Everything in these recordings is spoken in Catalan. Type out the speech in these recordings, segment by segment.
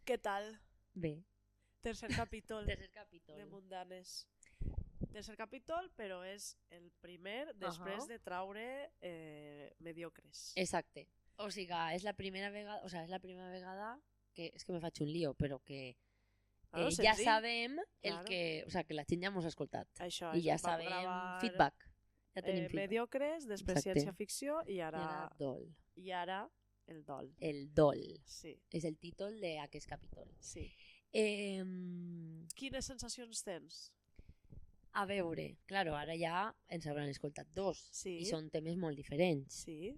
Què tal? Bé. Tercer capítol Tercer capítol. de Mundanes. Tercer capítol, però és el primer després de traure Mediocres. Exacte. O sigui, és la primera vegada que és que me faig un lío, però que ja sabem que la gent ja mos ha escoltat. Això, i ja vam sabem gravar, feedback. Ja tenim feedback. Mediocres, després Exacte. ciència-ficció i ara Dol. I ara el dol. El dol. Sí. És el títol d'aquest capítol. Sí. Quines sensacions tens? A veure, claro, ara ja ens hauran escoltat dos. Sí. I són temes molt diferents. Sí.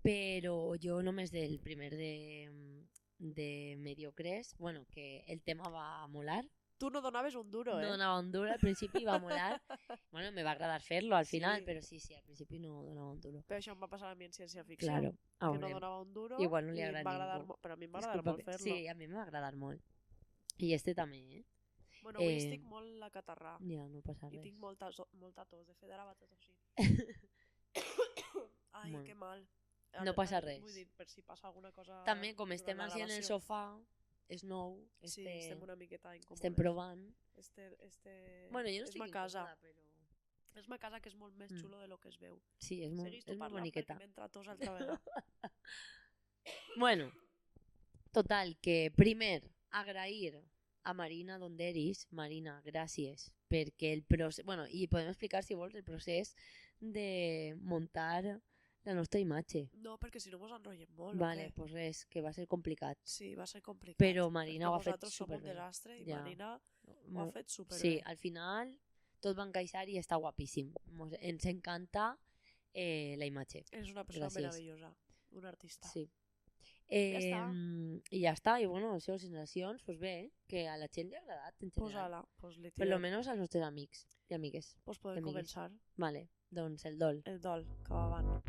Però jo només del primer de Mediocres, bueno, que el tema va molar. Tu no donaves un duro, No donava un duro, al principi va molar. Bueno, me va agradar fer-lo al final, però sí, al principi no donava un duro. Però això em va passar a mi en ciència-ficció. Claro, que no donava un duro. Igual no li agrada ningú. Però a mi em va agradar molt fer-lo. Sí, a mi m'ha agradat molt. I este també, Bueno, avui estic molt la catarrà. Ja, no passa res. I tinc molta tos. De fet, ara vaig a tossir. Ai, que mal. No passa res. Vull dir, per si passa alguna cosa... També, com estem així en el sofà, és nou. Sí, estem una miqueta incòmodes. Estem provant. Bueno, jo no estic incòmoda, però... És ma casa, que és molt més xulo de lo que es veu. Sí, és molt boniqueta. Perquè m'entra tos altra vegada. Bueno, total, que primer agrair a Marina Donderis. Marina, gràcies, perquè el procés... Bueno, i podem explicar, si vols, el procés de muntar la nostra imatge. No, perquè si no mos enrotllem molt. Vale, pues res, que va ser complicat. Sí, va ser complicat. Però Marina ho ha fet superbé. Nosaltres som un desastre i ja. Marina ho ha fet superbé. Sí, al final tot va encaixar i està guapíssim. Ens encanta la imatge. És una persona meravellosa, un artista. Sí. Ja està. I ja està, i bueno, les seves sensacions, pues bé, que a la gent li ha agradat en general. Pues ala, pues li tirem. Per lo menos als nostres amics i amigues. Pues podem començar. Vale, doncs el dol. El dol, que va avant.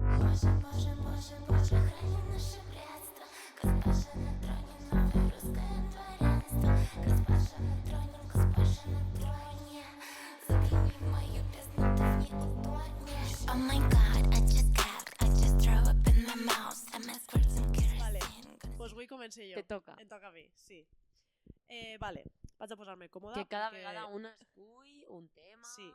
Pues avui comencé jo. Te toca. Em toca a mi, sí. Vale, vaig a posar-me còmoda. Que cada vegada una escull un tema. Sí.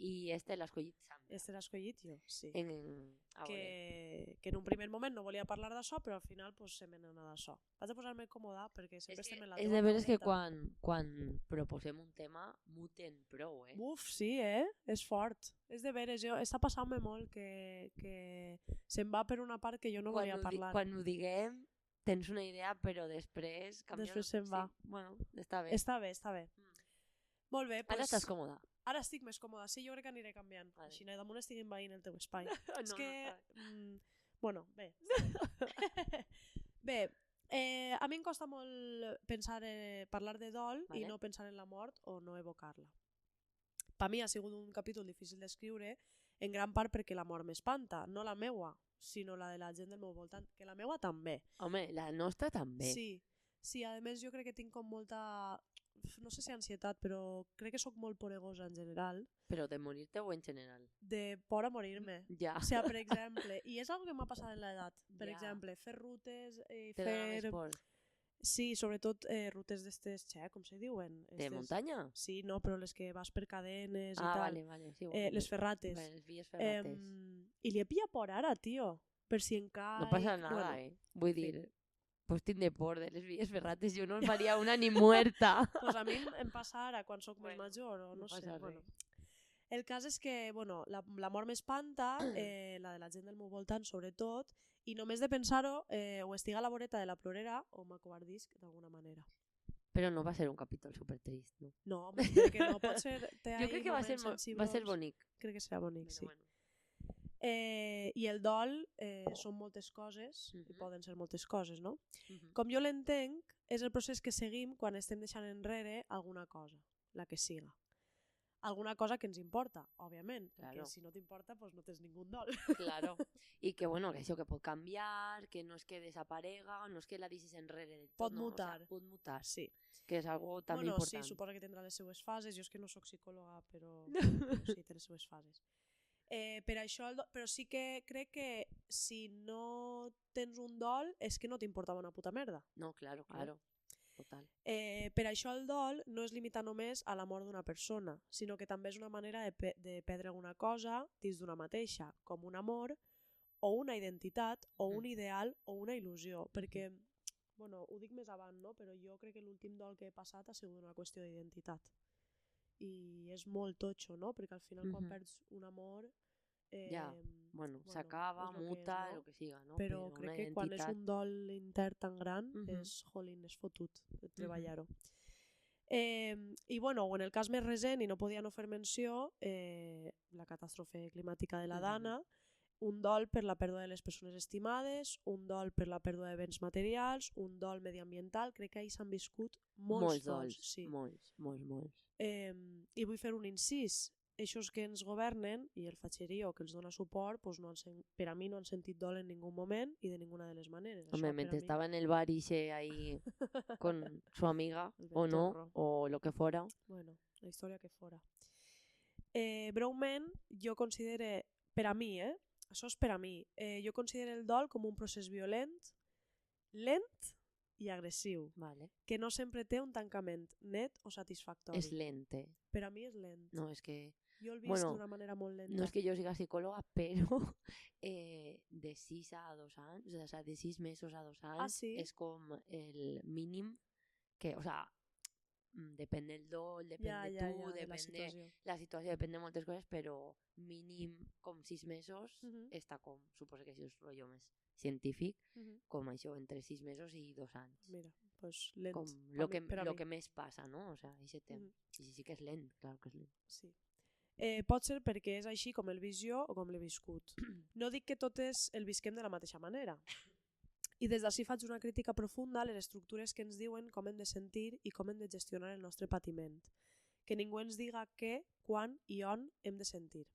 I este l'ha escollit Sandra. Este l'ha escollit jo, sí. Que en un primer moment no volia parlar d'això, però al final pues, se me n'ha anat d'això. Vaig a posar-me còmoda perquè sempre estem en la teva. És de veres que quan proposem un tema muten prou, Uf, sí, és fort. És de veres, està passant-me molt que se'n va per una part que jo no volia parlar. Quan ho diguem tens una idea, però després canvia. Després se'n va. Bueno, està bé. Està bé. Molt bé. Ara estàs còmoda. Ara estic més còmoda. Sí, jo crec que aniré canviant. Vale. Així damunt estic envaint el teu espai. És que... Bueno, bé. Bé, a mi em costa molt parlar de dol i no pensar en la mort o no evocar-la. Per mi ha sigut un capítol difícil d'escriure, en gran part perquè la mort m'espanta, no la meua, sinó la de la gent del meu voltant, que la meua també. Home, la nostra també. Sí, a més jo crec que tinc com molta, no sé si ansietat, però crec que sóc molt poregosa en general. Però de morir-te o en general? De por a morir-me. Ja. O sigui, per exemple, i és algo que m'ha passat en l'edat, per exemple, fer rutes, Te dona més por? Sí, sobretot rutes d'estes, com se diuen? De muntanya? Sí, no, però les que vas per cadenes i tal. Vale. Sí, les ferrates. Les vies ferrates. I li he pillat por ara, tio. Per si en cas... No passa nada, Vull dir, pues tindre por de les vies ferrates. Jo no en faria una ni muerta. Pues a mi em passa ara, quan sóc més major, o no sé. Bueno. El cas és que, bueno, la mort m'espanta, la de la gent del meu voltant, sobretot, i només de pensar-ho, o estic a la voreta de la plorera o m'acovardisc d'alguna manera. Però no va ser un capítol supertrist, no? No, crec que no, pot ser... Jo crec que va ser bonic. Crec que serà bonic, sí. Bueno. I el dol són moltes coses, i poden ser moltes coses, no? Com jo l'entenc, és el procés que seguim quan estem deixant enrere alguna cosa, la que siga. Alguna cosa que ens importa, òbviament, perquè si no t'importa doncs no tens ningú dol. Claro, i que bueno, que això que pot canviar, que no és que desaparega, no és que la deixis enrere del tot. Pot mutar. O sea, pot mutar, sí. Que és algo també important. Sí, suposa que tindrà les seues fases, jo és que no sóc psicòloga, però sí, té les seues fases. Per això, però sí que crec que si no tens un dol és que no t'importava una puta merda. No, claro. total. Per això el dol no es limita només a la mort d'una persona, sinó que també és una manera de perdre alguna cosa dins d'una mateixa, com un amor, o una identitat, o un ideal, o una il·lusió, perquè, bueno, ho dic més avant, no? Però jo crec que l'últim dol que he passat ha sigut una qüestió d'identitat. I és molt totxo, no? Perquè al final quan perds un amor... bueno, s'acaba, muta, el que siga, no? Però crec que quan és un dol intern tan gran és fotut treballar-ho. I bueno, en el cas més recent, i no podia no fer menció, la catàstrofe climàtica de la Dana, un dol per la pèrdua de les persones estimades, un dol per la pèrdua de béns materials, un dol mediambiental. Crec que ahir s'han viscut molts dols. Sí. Molts. I vull fer un incís. Eixos que ens governen i el fatxerío que els dona suport, pues per a mi no han sentit dol en ningú moment i de ninguna de les maneres. Hombre, mentre estaba en el bar y ahí con su amiga, o no, o lo que fuera. Bueno, la història que fora. Breument, jo considero, per a mi, això és per a mi, jo considero el dol com un procés violent, lent i agressiu, que no sempre té un tancament net o satisfactori. És lente. Per a mi és lent. No, és que... Jo el vist d'una manera molt lenta. No és que jo siga psicòloga, però de 6 a 2 anys, o sea, de 6 mesos a 2 anys, és com el mínim que, o sea, depèn del dol, depèn de tu, depèn de la situació, depèn de moltes coses, però mínim com 6 mesos està com, suposo que si és rotllo més científic, com això, entre 6 mesos i 2 anys. Mira, pues lent. Com lo que més passa, no? O sea, aquest temps. I sí que és lent, clar que és lent. Sí. Pot ser perquè és així com el vist jo o com l'he viscut. No dic que totes el visquem de la mateixa manera. I des d'ací faig una crítica profunda a les estructures que ens diuen com hem de sentir i com hem de gestionar el nostre patiment. Que ningú ens diga què, quan i on hem de sentir.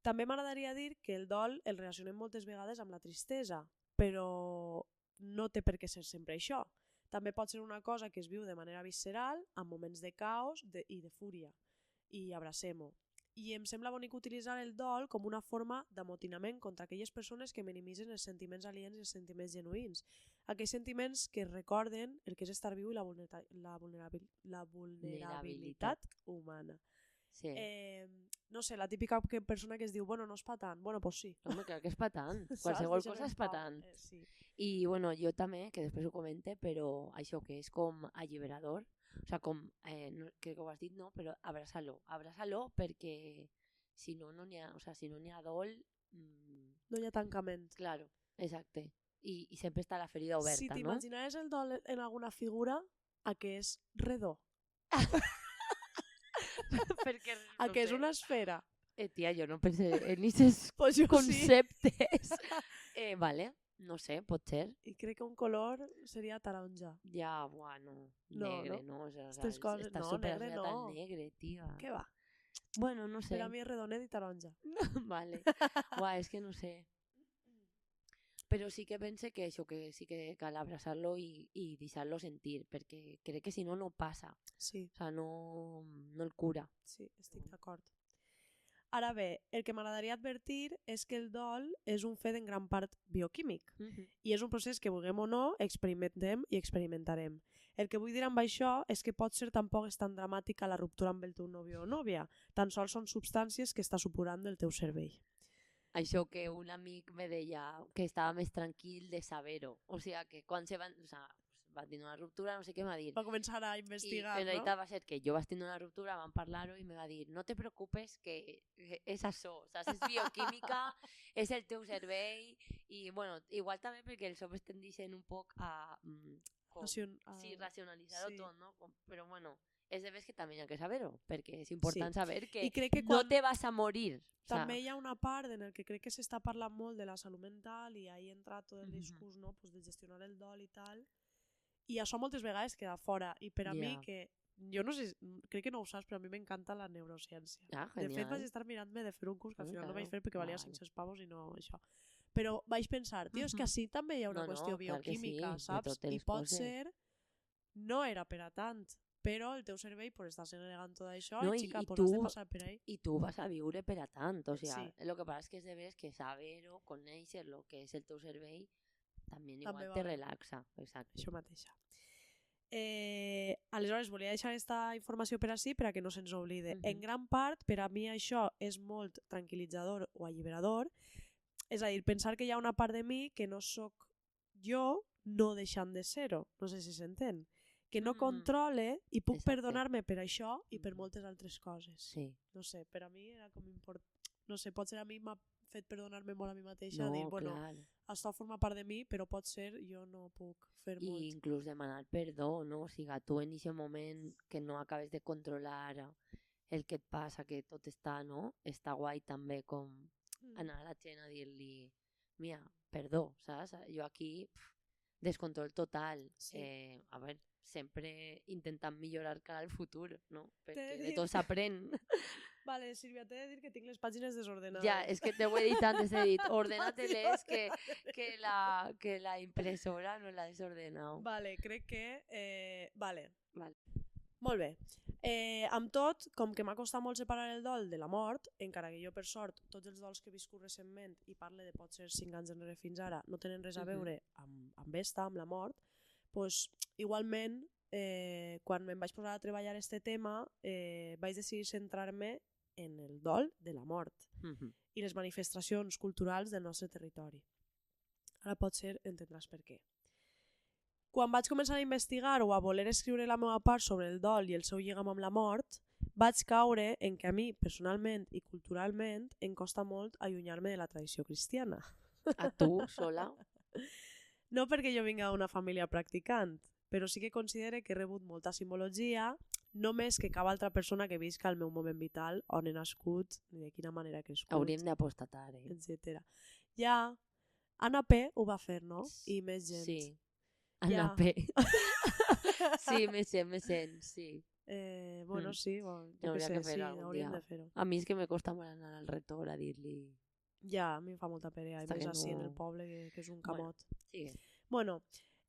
També m'agradaria dir que el dol el relacionem moltes vegades amb la tristesa, però no té per què ser sempre això. També pot ser una cosa que es viu de manera visceral, amb moments de caos i de fúria. I abracem-ho. I em sembla bonic utilitzar el dol com una forma d'amotinament contra aquelles persones que minimitzen els sentiments aliens i els sentiments genuïns. Aquells sentiments que recorden el que és estar viu i la vulnerabilitat humana. Sí. No sé, la típica persona que es diu, bueno, no és pa tant. Bueno, pues sí. Home, clar que és pa tant. Qualsevol cosa és pa tant. Sí. I bueno, jo també, que després ho comente, però això que és com alliberador, o sea, com, crec que ho has dit, no, però abraça-lo perquè si no n'hi ha, o sea, si no n'hi ha dol... No hi ha tancament. Claro, exacte. I sempre està la ferida oberta, si no? Si t'imaginaves el dol en alguna figura, a què és redó. Perquè, no a què és una esfera. Tia, jo no pensé en aquests pues conceptes. Vale. No sé, pot ser. I crec que un color seria taronja. Ja, bueno, negre, no? O sea, coses, no, negre no. Negre, tia. Què va? Bueno, no sé. Per a mi és redonet i taronja. Vale. Uah, és que no sé. Però sí que pense que això, que sí que cal abraçar-lo i deixar-lo sentir, perquè crec que si no, no passa. Sí. O sea, no el cura. Sí, estic d'acord. Ara bé, el que m'agradaria advertir és que el dol és un fet en gran part bioquímic i és un procés que vulguem o no experimentem i experimentarem. El que vull dir amb això és que pot ser tampoc és tan dramàtica la ruptura amb el teu nòvio o nòvia, tan sols són substàncies que està supurant del teu cervell. Això que un amic me deia que estava més tranquil de saber-ho, o sigui que quan se van... O sea, va tenir una ruptura, no sé què m'ha dit. Va començar a investigar, I en realitat va ser que jo vaig tenir una ruptura, vam parlar-ho i me va dir, no te preocupes que és això, saps? És bioquímica, és el teu cervell i, bueno, igual també perquè els homes tendeixen un poc a racionalitzar-ho tot, no? Però, bueno, és de ves que també hi ha que saber-ho, perquè és important saber que no te vas a morir. També hi ha una part en el que crec que s'està parlant molt de la salut mental i ahí entra tot el discurs, no? Pues de gestionar el dol i tal. I això moltes vegades queda fora. I per a mi, que jo no sé, crec que no ho saps, però a mi m'encanta la neurociència. De fet, vaig estar mirant-me de fer un curs que al final no vaig fer perquè valia 500 pavos i no això. Però vaig pensar, tio, és que així també hi ha una qüestió bioquímica, saps? I pot ser, no era per a tant, però el teu cervell, per estar segregant tot això, i xica, pues has de passar per ahí. I tu vas a viure per a tant, o sigui, el que passa és que és de veres que saber-ho, conèixer lo que és el teu cervell, també igual te relaxa. Exacte. Això mateixa. Aleshores, volia deixar aquesta informació per ací per a que no se'ns oblide. En gran part, per a mi això és molt tranquil·litzador o alliberador, és a dir, pensar que hi ha una part de mi que no sóc jo no deixant de ser-ho, no sé si s'entén. Que no controle i puc perdonar-me per això i per moltes altres coses. Sí. No sé, per a mi era com important. No sé, potser a mi m'ha fet perdonar-me molt a mi mateixa, No, dir, bueno, clar. això forma part de mi, però pot ser jo no puc fer molt. I inclús demanar perdó, no? O sigui, tu en aquest moment que no acabes de controlar el que et passa, que tot està, no? Està guai també com anar a la gent a dir-li mira, perdó, saps? Jo aquí descontrol total. Sí. A veure, sempre intentant millorar cara al futur, no? Perquè T'he de dit- tot s'aprèn. Vale, Sílvia, t'he de dir que tinc les pàgines desordenades. Ja, és que t'ho he dit antes, he dit, ordena-te-les que la impressora no l'ha desordenat. Vale, crec que... Vale. Vale. Molt bé. Amb tot, com que m'ha costat molt separar el dol de la mort, encara que jo, per sort, tots els dols que he viscut recentment, i parle de potser 5 anys enrere fins ara, no tenen res a veure amb esta, amb la mort, pues, igualment, quan me'n vaig posar a treballar este tema, vaig decidir centrar-me en el dol de la mort i les manifestacions culturals del nostre territori. Ara potser entendràs per què. Quan vaig començar a investigar o a voler escriure la meva part sobre el dol i el seu lligam amb la mort, vaig caure en que a mi, personalment i culturalment, em costa molt allunyar-me de la tradició cristiana. A tu, sola? No perquè jo vinga d'una família practicant, però sí que considere que he rebut molta simbologia, no més que cap altra persona que visca el meu moment vital, on he nascut, ni de quina manera he crescut, Hauríem d'apostatar, etc. Ja, Anna P. ho va fer, no? I més gent. Sí. Anna P. Sí, més gent, sí. Bueno, sí, bueno, jo què sé, sí, hauríem de fer-ho. A mi és que me costa molt anar al retor a dir-li... Ja, a mi em fa molta perea, i més així en el poble, que és un camot. Sigue. Bueno,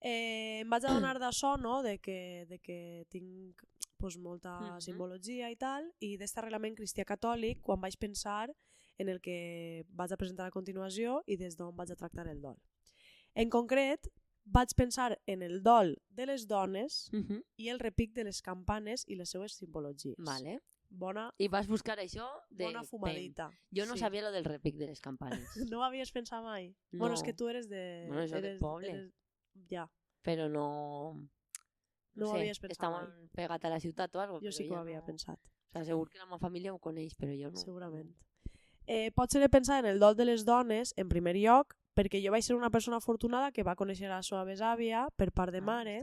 em vaig adonar d'això, no?, de que tinc pues, molta simbologia i tal, i d'este arreglament cristià catòlic, quan vaig pensar en el que vaig a presentar a continuació i des d'on vaig a tractar el dol. En concret, vaig pensar en el dol de les dones i el repic de les campanes i les seues simbologies. Vale. Bona... I vas buscar això de... Bona fumadita. Jo no sabia lo del repic de les campanes. No ho havies pensat mai? No. Bueno, és que tu eres de... Bueno, jo del poble. Ja. Però no... No ho havies pensat mai. Estaven pegat a la ciutat o algo. Jo sí que ho havia pensat. O sea, segur que la meva família ho coneix, però jo no. Segurament. Potser he pensat en el dol de les dones, en primer lloc, perquè jo vaig ser una persona afortunada que va conèixer a la seva besàvia per part de mare,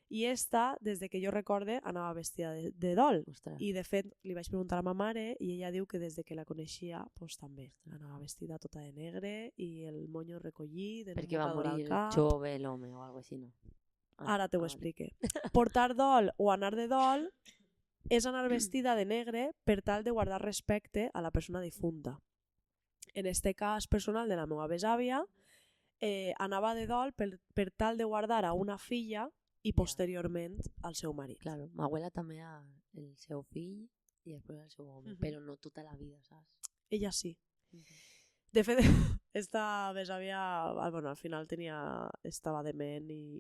i esta, des de que jo recorde, anava vestida de dol. Ostres. I de fet, li vaig preguntar a ma mare i ella diu que des de que la coneixia, pues, també anava vestida tota de negre i el monyo recollit, perquè va morir cap. jove l'home o alguna cosa així, no? Ara te ho explique. Portar dol o anar de dol és anar vestida de negre per tal de guardar respecte a la persona difunta. En este cas personal de la meva besàvia, anava de dol per tal de guardar a una filla i posteriorment al seu marit. Claro, ma abuela també el seu fill i després el seu home, però no tota la vida, saps? Ella sí. De fet, esta besàvia, bueno, al final estava dement i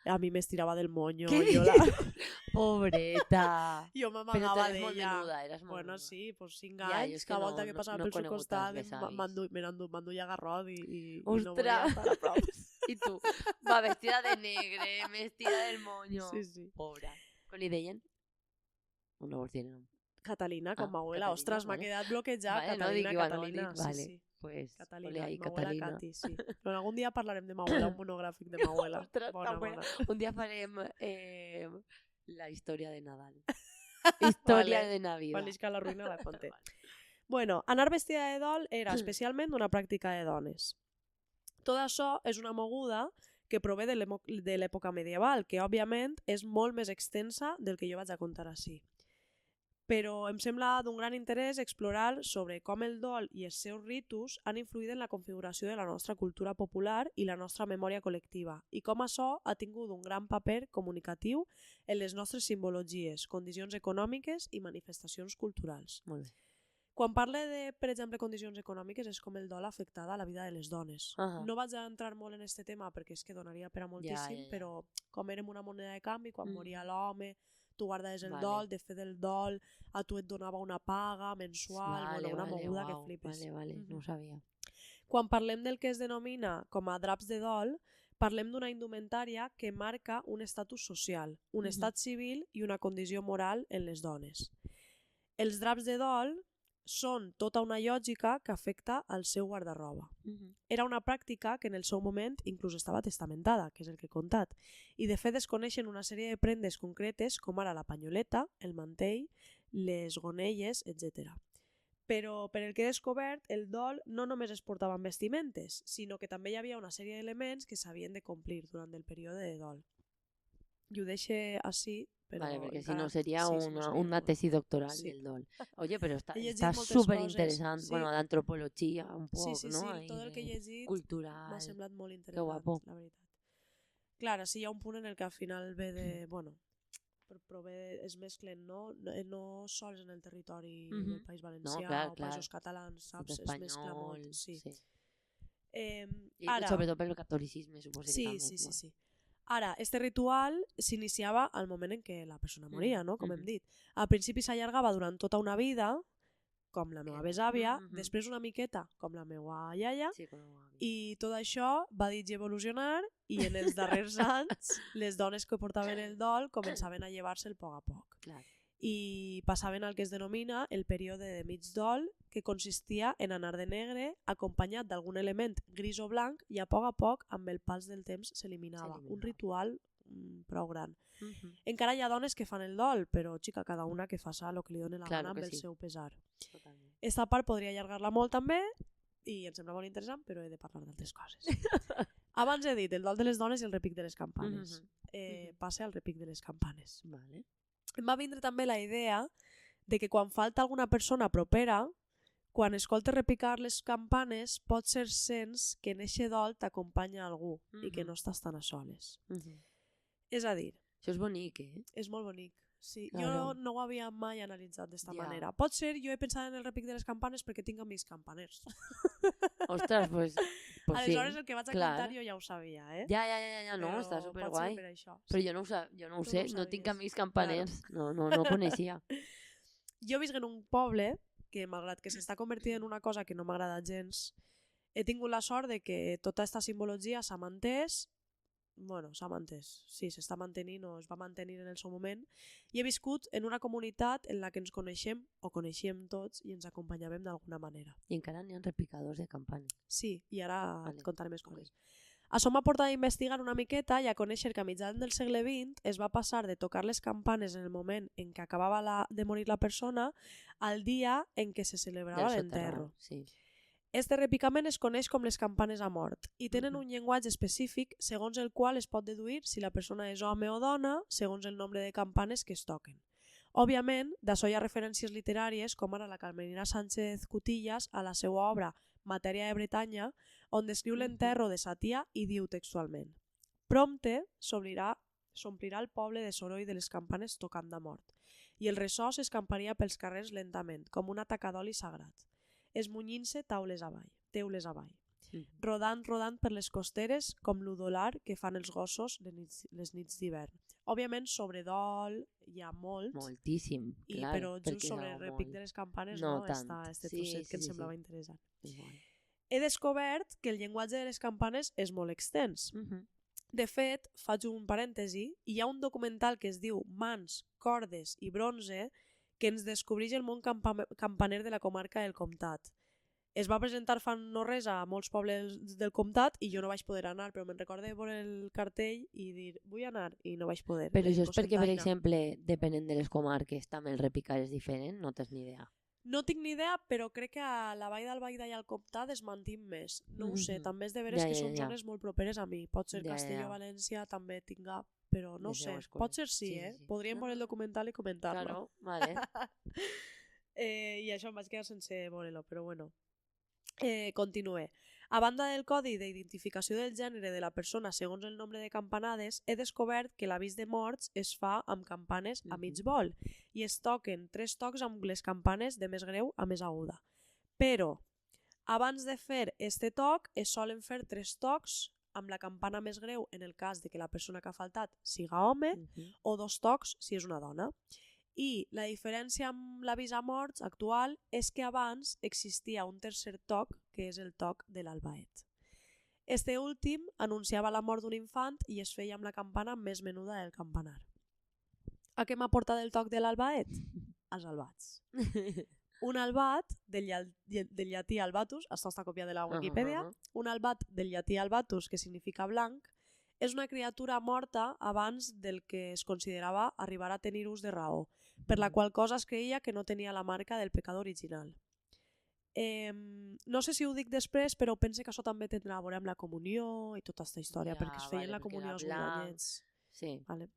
a mi m'estirava del monyo. Pobreta. Jo m'amagava d'ella. Però tu eres molt menuda, eres molt Bueno, menuda. sí, pues 5 anys, cada volta que passava pel seu costat m'enduia garrot i no volia estar a prop. I tu, va vestida de negre, vestida del moño. Sí, sí. Pobra. Com li deien? No vols dir el nom. Catalina, com m'abuela. Ostres, m'ha quedat bloquejat. Catalina, Catalina. Vale, pues Catalina, Catalina. Cati, sí. Però algun dia parlarem de m'abuela, un monogràfic de m'abuela. Bona. Un dia farem la història de Nadal. Història de Navidad. Quan isca la ruïna la conté. Bueno, anar vestida de dol era especialment una pràctica de dones. Tot això és una moguda que prové de l'època medieval, que òbviament és molt més extensa del que jo vaig a contar així. Però em sembla d'un gran interès explorar sobre com el dol i els seus ritus han influït en la configuració de la nostra cultura popular i la nostra memòria col·lectiva, i com això ha tingut un gran paper comunicatiu en les nostres simbologies, condicions econòmiques i manifestacions culturals. Molt bé. Quan parle de, per exemple, condicions econòmiques, és com el dol afectada a la vida de les dones. No vaig a entrar molt en aquest tema perquè és que donaria per a moltíssim, però com érem una moneda de canvi, quan moria l'home, tu guardaves el dol, de fer del dol, a tu et donava una paga mensual, una moguda que flipes. No ho sabia. Quan parlem del que es denomina com a draps de dol, parlem d'una indumentària que marca un estatus social, un estat civil i una condició moral en les dones. Els draps de dol són tota una lògica que afecta al seu guardarroba. Era una pràctica que en el seu moment inclús estava testamentada, que és el que he contat, i de fet es coneixen una sèrie de prendes concretes com ara la panyoleta, el mantell, les gonelles, etc. Però per el que he descobert, el dol no només es portava en vestimentes, sinó que també hi havia una sèrie d'elements que s'havien de complir durant el període de dol. I ho deixo així, però... Vale, perquè si no seria una tesis doctoral del dol. Oye, però està superinteressant. Bueno, d'antropologia, un poc, no? Sí, tot el que he llegit m'ha semblat molt interessant, la veritat. Clar, sí hi ha un punt en el que al final ve de... Bueno, es mesclen, no sols en el territori del País Valencià o Països Catalans, saps? Es mescla molt, sí. I sobretot pel catolicisme, suposo que també. Sí. Ara, este ritual s'iniciava al moment en què la persona moria, no? Com hem dit. Al principi s'allargava durant tota una vida, com la meva besàvia, després una miqueta, com la meva iaia, i tot això va dir evolucionar i en els darrers anys les dones que portaven el dol començaven a llevar-se'l a poc a poc. I passaven al que es denomina el període de mig dol, que consistia en anar de negre acompanyat d'algun element gris o blanc i a poc amb el pas del temps s'eliminava. Un ritual prou gran. Encara hi ha dones que fan el dol, però xica, cada una que faça el que li doni la gana amb el seu pesar. Esta part podria allargar-la molt també i em sembla molt interessant, però he de parlar d'altres coses. Abans he dit el dol de les dones i el repic de les campanes. Passe al repic de les campanes. Em va vindre també la idea de que quan falta alguna persona propera, quan escoltes repicar les campanes, pot ser sents que en eixe dol t'acompanya algú i que no estàs tan a soles. És a dir... Això és bonic, És molt bonic. Sí, jo no ho havia mai analitzat d'esta manera. Pot ser, jo he pensat en el repic de les campanes perquè tinc amics campaners. Ostres, pues aleshores el que vaig a contar jo ja ho sabia, Ja, no, està superguai. Però jo no ho sé, no tinc amics campaners, no ho coneixia. Jo visc en un poble que, malgrat que s'està convertint en una cosa que no m'agrada gens, he tingut la sort de que tota aquesta simbologia s'ha mantès. Bueno, s'ha mantès, sí, s'està mantenint o es va mantenir en el seu moment, i he viscut en una comunitat en la que ens coneixem o coneixíem tots i ens acompanyàvem d'alguna manera. I encara n'hi ha repicadors de campanes. Sí, i ara et contaré més coses. Això m'ha portat a investigar una miqueta i a conèixer que a mitjans del segle XX es va passar de tocar les campanes en el moment en què acabava de morir la persona al dia en què se celebrava l'enterro. Este repicament es coneix com les campanes a mort i tenen un llenguatge específic segons el qual es pot deduir si la persona és home o dona segons el nombre de campanes que es toquen. Òbviament, d'això hi ha referències literàries com ara la Carmelina Sánchez Cutillas a la seva obra Matèria de Bretanya, on descriu l'enterro de sa tia i diu textualment: prompte s'omplirà el poble de soroll de les campanes tocant de mort i el ressò s'escamparia pels carrers lentament, com una taca d'oli sagrat, esmunyint-se teules avall, rodant per les costeres com l'udolar que fan els gossos les nits d'hivern. Òbviament, sobre dol hi ha molt. Moltíssim, clar. Però just sobre el repic de les campanes no està este trosset que em semblava interessant. He descobert que el llenguatge de les campanes és molt extens. De fet, faig un parèntesi, hi ha un documental que es diu Mans, cordes i bronze que ens descobreix el món campaner de la comarca del Comtat. Es va presentar fa no res a molts pobles del Comtat i jo no vaig poder anar, però me'n recordo de veure el cartell i dir, vull anar, i no vaig poder. Però això és perquè, per exemple, depenent de les comarques, també el repicar és diferent? No tens ni idea? No tinc ni idea, però crec que a la Vall d'Albaida i al Comtat es mantin més. No ho sé, també és de veres que són zones molt properes a mi. Pot ser Castelló, València, també tinga, però no sé. Pot ser sí, Podríem veure el documental i comentar-lo. Claro, vale. I això em vaig quedar sense veure-lo, però bueno. Continue. A banda del codi d'identificació del gènere de la persona segons el nombre de campanades, he descobert que l'avís de morts es fa amb campanes a mig vol i es toquen 3 tocs amb les campanes de més greu a més aguda. Però abans de fer este toc es solen fer 3 tocs amb la campana més greu en el cas de que la persona que ha faltat siga home o 2 tocs si és una dona. I la diferència amb l'avís a morts actual és que abans existia un tercer toc que és el toc de l'albaet. Este últim anunciava la mort d'un infant i es feia amb la campana més menuda del campanar. A què m'ha portat el toc de l'albaet? Els albats. Un albat, del llatí albatus, això està copiat de la Wikipedia, un albat del llatí albatus, que significa blanc, és una criatura morta abans del que es considerava arribar a tenir ús de raó, per la qual cosa es creia que no tenia la marca del pecat original. No sé si ho dic després, però pense que això també tindrà a veure amb la comunió i tota aquesta història, perquè es feien la comunió als 8 anyets. Sí. Vale.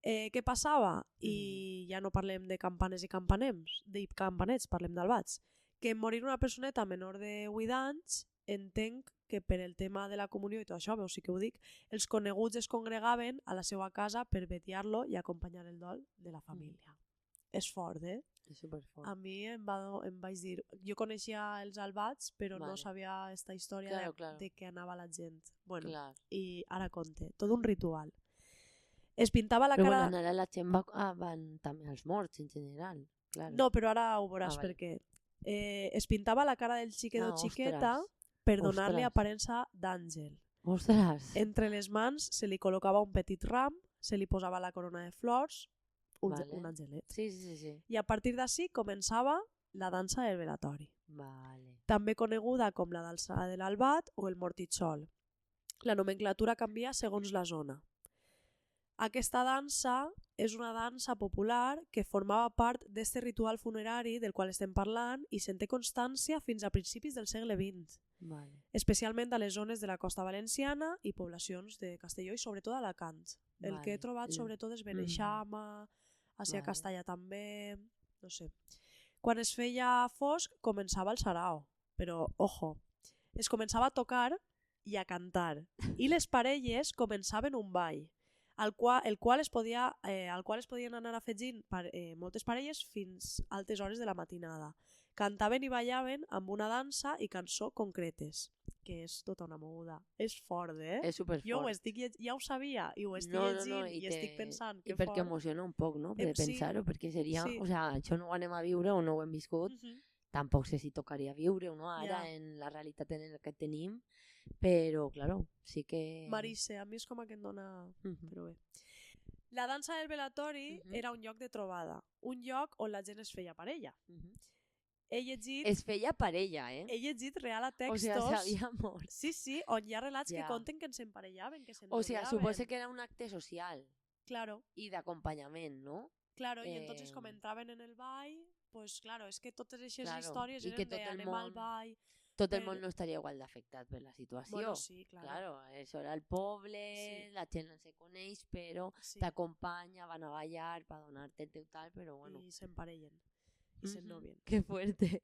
Què passava? I ja no parlem de campanes i campanets, parlem d'albats. Que en morir una personeta menor de 8 anys, entenc que per el tema de la comunió i tot això, sí que ho dic, els coneguts es congregaven a la seva casa per vetllar-lo i acompanyar el dol de la família. És fort, És superfort. A mi em vaig dir... Jo coneixia els albats, però no sabia aquesta història de què anava la gent. Bueno, i ara conte. Tot un ritual. Es pintava la cara... Però bueno, ara la gent van també als morts, en general. Claro. No, però ara ho veuràs per què. Es pintava la cara del xiquet o xiqueta per donar-li aparença d'àngel. Ostres! Entre les mans se li col·locava un petit ram, se li posava la corona de flors, un angelet. Sí. I a partir d'ací començava la dansa del velatori. Vale. També coneguda com la dansa de l'albat o el mortitxol. La nomenclatura canvia segons la zona. Aquesta dansa és una dansa popular que formava part d'este ritual funerari del qual estem parlant i se'n té constància fins a principis del segle XX, especialment a les zones de la costa valenciana i poblacions de Castelló i sobretot a Alacant. El que he trobat sobretot és Beneixama, a Castalla també, no sé. Quan es feia fosc començava el sarao, però, ojo, es començava a tocar i a cantar i les parelles començaven un ball al qual es podien anar afegint moltes parelles fins a altes hores de la matinada. Cantaven i ballaven amb una dansa i cançó concretes, que és tota una moguda. És fort, És superfort. Jo ja ho sabia i ho estic llegint i estic pensant que fort. I perquè emociona un poc, no? Per pensar-ho, perquè seria... O sigui, això no ho anem a viure o no ho hem viscut. Tampoc sé si tocaria viure-ho, no? Ara, en la realitat en la que tenim, però, claro, sí que... Marisse, a mi és com que em dona... Però bé. La dansa del velatori era un lloc de trobada, un lloc on la gent es feia parella. He llegit... Es feia parella, He llegit real a textos... O sigui, s'havia mort. Sí, on hi ha relats que conten que ens emparellaven, que s'enrodeaven. O sigui, suposa que era un acte social. Claro. I d'acompanyament, no? Claro, i entonces com entraven en el ball, pues claro, és que totes aquestes històries eren de anem al ball... Tot el món no estaria igual d'afectat per la situació. Bueno, sí, claro. Això era el poble, la gent no se coneix, però t'acompanya, van a ballar, per donar-te el teu tal, però bueno. I s'emparellen. I s'ennovien. Que fuerte.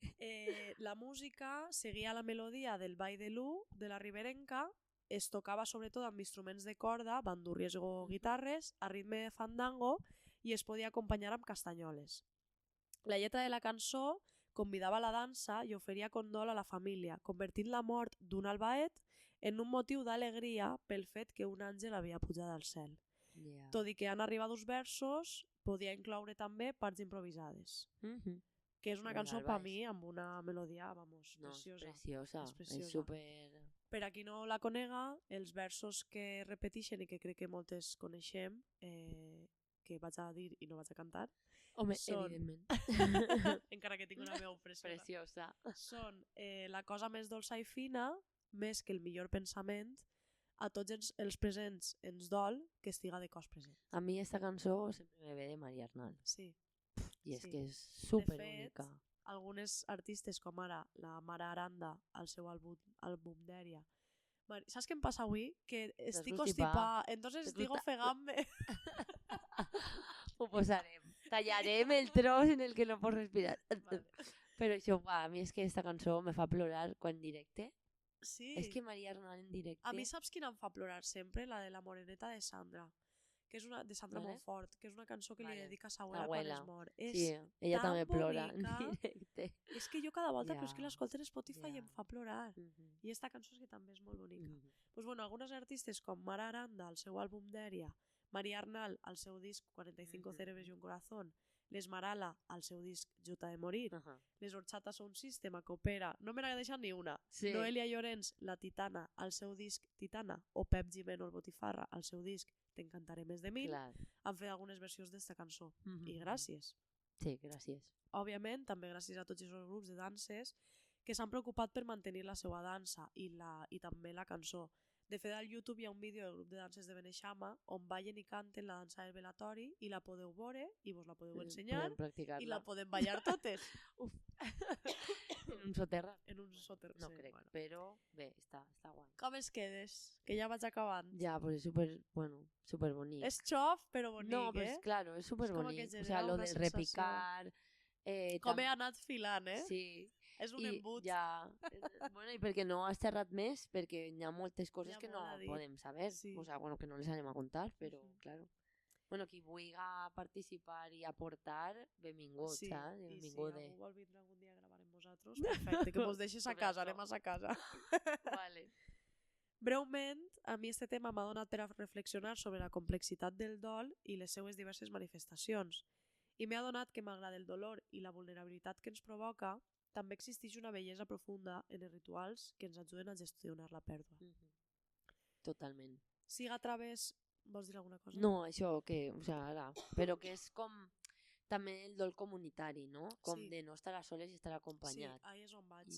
La música seguia la melodia del ball de l'U, de la Riberenca, es tocava sobretot amb instruments de corda, bandúrries o guitarres, a ritme de fandango, i es podia acompanyar amb castanyoles. La lletra de la cançó convidava a la dansa i oferia condol a la família, convertint la mort d'un albaet en un motiu d'alegria pel fet que un àngel havia pujat al cel. Tot i que han arribat uns versos, podia incloure també parts improvisades. Que és una cançó per mi amb una melodia, preciosa. És preciosa. És super... Per a qui no la conega, els versos que repeteixen i que crec que moltes coneixem, que vaig a dir i no vaig a cantar, home, evidentment. Encara que tinc una veu preciosa. Són la cosa més dolça i fina, més que el millor pensament, a tots els presents ens dol que estiga de cos present. A mi aquesta cançó sempre me ve de Maria Arnal. Sí. I és que és superúnica. De fet, algunes artistes com ara la Mara Aranda al seu àlbum d'Èria. Saps què em passa avui? Que estic constipada, entonces estic ofegant-me. Ho posarem. Tallarem el tros en el que no pots respirar. Vale. Però això, a mi és que aquesta cançó me fa plorar quan en directe. Sí. És que Maria Arnal en directe... A mi saps quina em fa plorar sempre? La de la moreneta de Sandra. que és una de Sandra Monfort, que és una cançó que li dedica a sa abuela quan es mor. Sí, ella també plora en directe. És que jo cada volta però és que l'escolto en Spotify i em fa plorar. I esta cançó és que també és molt bonica. Pues bueno, algunes artistes com Mara Aranda, al seu àlbum d'Èria, María Arnal, al seu disc 45 cerebres y un corazón, Les Marala, al seu disc Juta de morir, les Horchata Sound System, a Coopera, no me n'ha deixat ni una, Noelia Llorens, La Titana, al seu disc Titana, o Pep Gimeno, el Botifarra, al seu disc T'encantaré més de 1000, han fet algunes versions d'esta cançó. I gràcies. Sí, gràcies. Òbviament, també gràcies a tots els grups de danses que s'han preocupat per mantenir la seva dansa i també la cançó. De fet, al YouTube hi ha un vídeo del grup de danses de Beneixama on ballen i canten la dansa del velatori i la podeu veure i vos la podeu ensenyar i la podem ballar totes. En un soterra. En un soterra, no crec, bueno. Però bé, està guai. Com es quedes? Que ja vaig acabant. Ja, pues és super bonic. És xof, però bonic, no, pues claro, és super bonic. O sea, lo de repicar... Com he anat filant, Sí. És un embut. Bueno, i perquè no has xerrat més, perquè hi ha moltes coses que no podem saber. O sea, bueno, que no les anem a contar, però, claro. Bueno, qui vulgui participar i aportar, benvingut, saps? I si algú vol vindre algun dia a gravar amb vosaltres, perfecte, que vos deixes a casa, anem a sa casa. Vale. Breument, a mi este tema m'ha donat per a reflexionar sobre la complexitat del dol i les seues diverses manifestacions. I m'ha donat que, malgrat el dolor i la vulnerabilitat que ens provoca, també existeix una bellesa profunda en els rituals que ens ajuden a gestionar la pèrdua. Totalment. Siga a través... Vols dir alguna cosa? No, això, que... O sea, ara... Però que és com... També el dol comunitari, no? Com de no estar a soles i estar acompanyat. Sí, ahí és on vaig.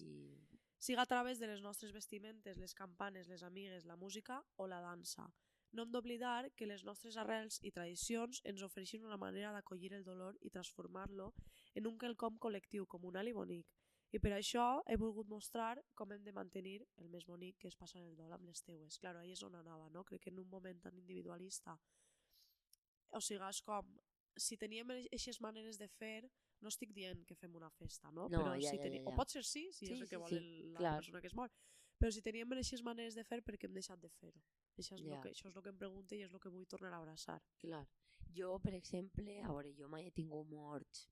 Siga a través de les nostres vestimentes, les campanes, les amigues, la música o la dansa. No hem d'oblidar que les nostres arrels i tradicions ens ofereixen una manera d'acollir el dolor i transformar-lo en un quelcom col·lectiu, comunal i bonic. I per això he volgut mostrar com hem de mantenir el més bonic que és passar el dol amb les teues. Claro, ahí és on anava, no? Crec que en un moment tan individualista, o sigui, és com, si teníem aquestes maneres de fer, no estic dient que fem una festa, no? No, però ja. O pot ser sí és el que vol la persona que es mor. Però si teníem aquestes maneres de fer, per què hem deixat de fer-ho? Això és el que em pregunto i és el que vull tornar a abraçar. Clar. Jo, per exemple, a veure, jo mai he tingut morts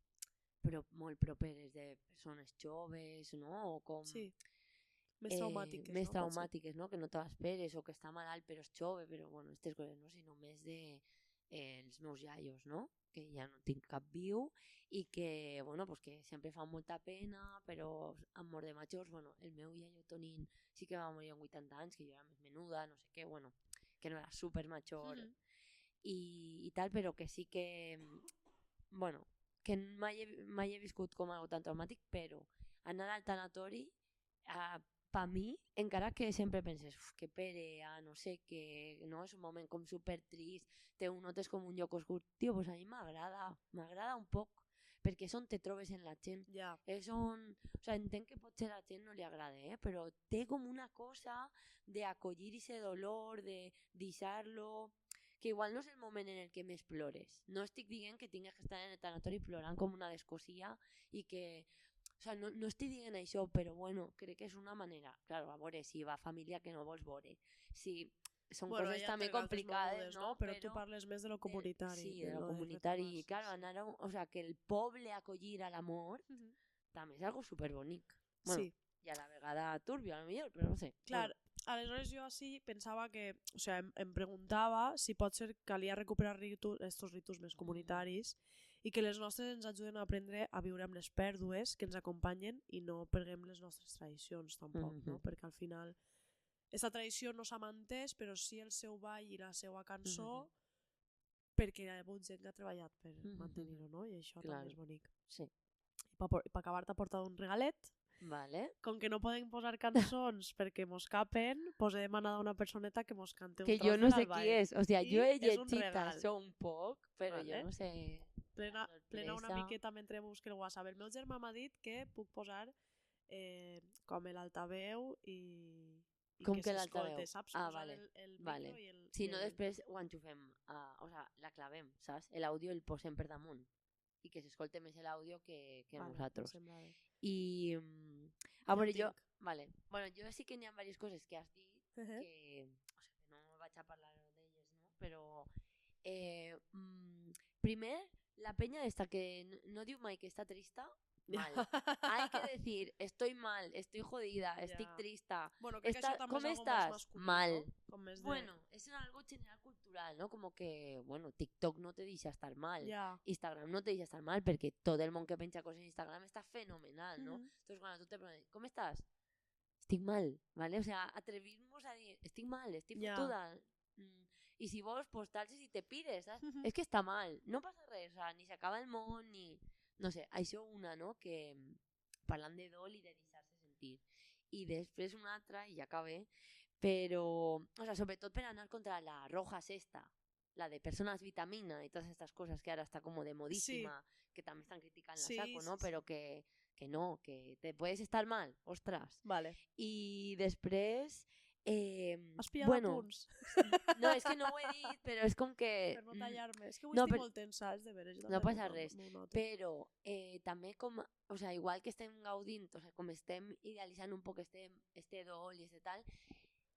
però molt properes de persones joves, no? O com... Sí, més traumàtiques, més traumàtiques, no? Que no te l'esperes, o que està malalt però és jove, però bueno, aquestes coses, no? Sinó més de els meus iaios, no? Que ja no tinc cap viu i que, bueno, pues que sempre fan molta pena, però han mort de majors. Bueno, el meu iaio Tonín sí que va morir amb 80 anys, que jo era més menuda, no sé què, bueno, que no era super major i tal, però que sí que, bueno, que mai he viscut com algo tan traumàtic, però anar al tanatori, per mi, encara que sempre penses que perea, no sé què, no? És un moment com super trist, te ho notes com un lloc oscur, tio, pues a mi m'agrada un poc, perquè és on te trobes en la gent. És on, o sea, entenc que potser a la gent no li agrada, però té com una cosa d'acollir ese dolor, de deixar-lo, que igual no és el moment en el que més plores. No estic dient que tingues que estar en el tanatori plorant com una descosia i que... O sea, no estic dient això, però bueno, crec que és una manera. Claro, a veure, si va família que no vols veure. Si són coses també complicades, no? Però tu parles més de lo comunitari. Sí, de lo comunitari. I claro, anar a... O sea, que el poble acollir a l'amor també és algo superbonic. Bueno, i a la vegada turbio, a lo millor, però no sé. Clar, aleshores jo així pensava que, o sea, em preguntava si potser calia recuperar estos ritus més comunitaris i que les nostres ens ajuden a aprendre a viure amb les pèrdues que ens acompanyen i no perguem les nostres tradicions tampoc, no? Perquè al final aquesta tradició no s'ha mantès, però sí el seu ball i la seva cançó perquè hi ha hagut gent que ha treballat per mantenir-ho, no? I això també és bonic. Sí. I per acabar t'ha portat un regalet. Vale. Com que no podem posar cançons perquè mos capen, pues he demanat a una personeta que mos cante un que tros de jo no sé l'Albaet. qui és, o sea, jo he llegit això un poc, però jo no sé... Plena una miqueta mentre busque el WhatsApp. El meu germà m'ha dit que puc posar com l'altaveu i com que s'escolte, saps? Ah, posar vale. el micro vale. I el... Si no, després ho enxufem, o sea, la clavem, saps? L'àudio el posem per damunt i que s'escolte més l'àudio que nosaltres. I a veure, jo... Vale. Bueno, jo sí que n'hi ha diverses coses que has dit que... O sea, que no vaig a parlar d'elles, no? Però primer, la penya esta que no diu mai que està trista, mal. Hay que decir, estoy mal, estoy jodida, estic trista. Bueno, crec que això també ¿Cómo és algo estás? més masculí, Mal. ¿no? Com més de... Bueno, es algo general cultural, ¿no? Como que, bueno, TikTok no te deja estar mal. Instagram no te deja estar mal porque todo el mundo que pencha cosas en Instagram está fenomenal, ¿no? Entonces, cuando tú te preguntas, ¿cómo estás? Estic mal, ¿vale? O sea, atrevimos a dir, estic mal, estic fotuda. I si vols, pues tal si te pires, saps? És que està mal, no passa res, o sea, ni s'acaba el món, ni... No sé, això una, no? Que parlant de dol i de deixar-se sentir. I després una altra, i ja acabé, però, o sea, sobretot per anar contra la Rojas esta, la de personas vitamina y todas estas cosas que ahora está como de modísima, que también están criticando la saco, ¿no? Pero que no, que te puedes estar mal, ostras. Vale. I després... Has pillat apunts? No, és que no ho he dit, però és com que... Per no tallar-me. És que avui estic molt tensa, és de veres. No passa res, però també com... O sea, igual que estem gaudint, o sea, com estem idealitzant un poc este dol i este tal,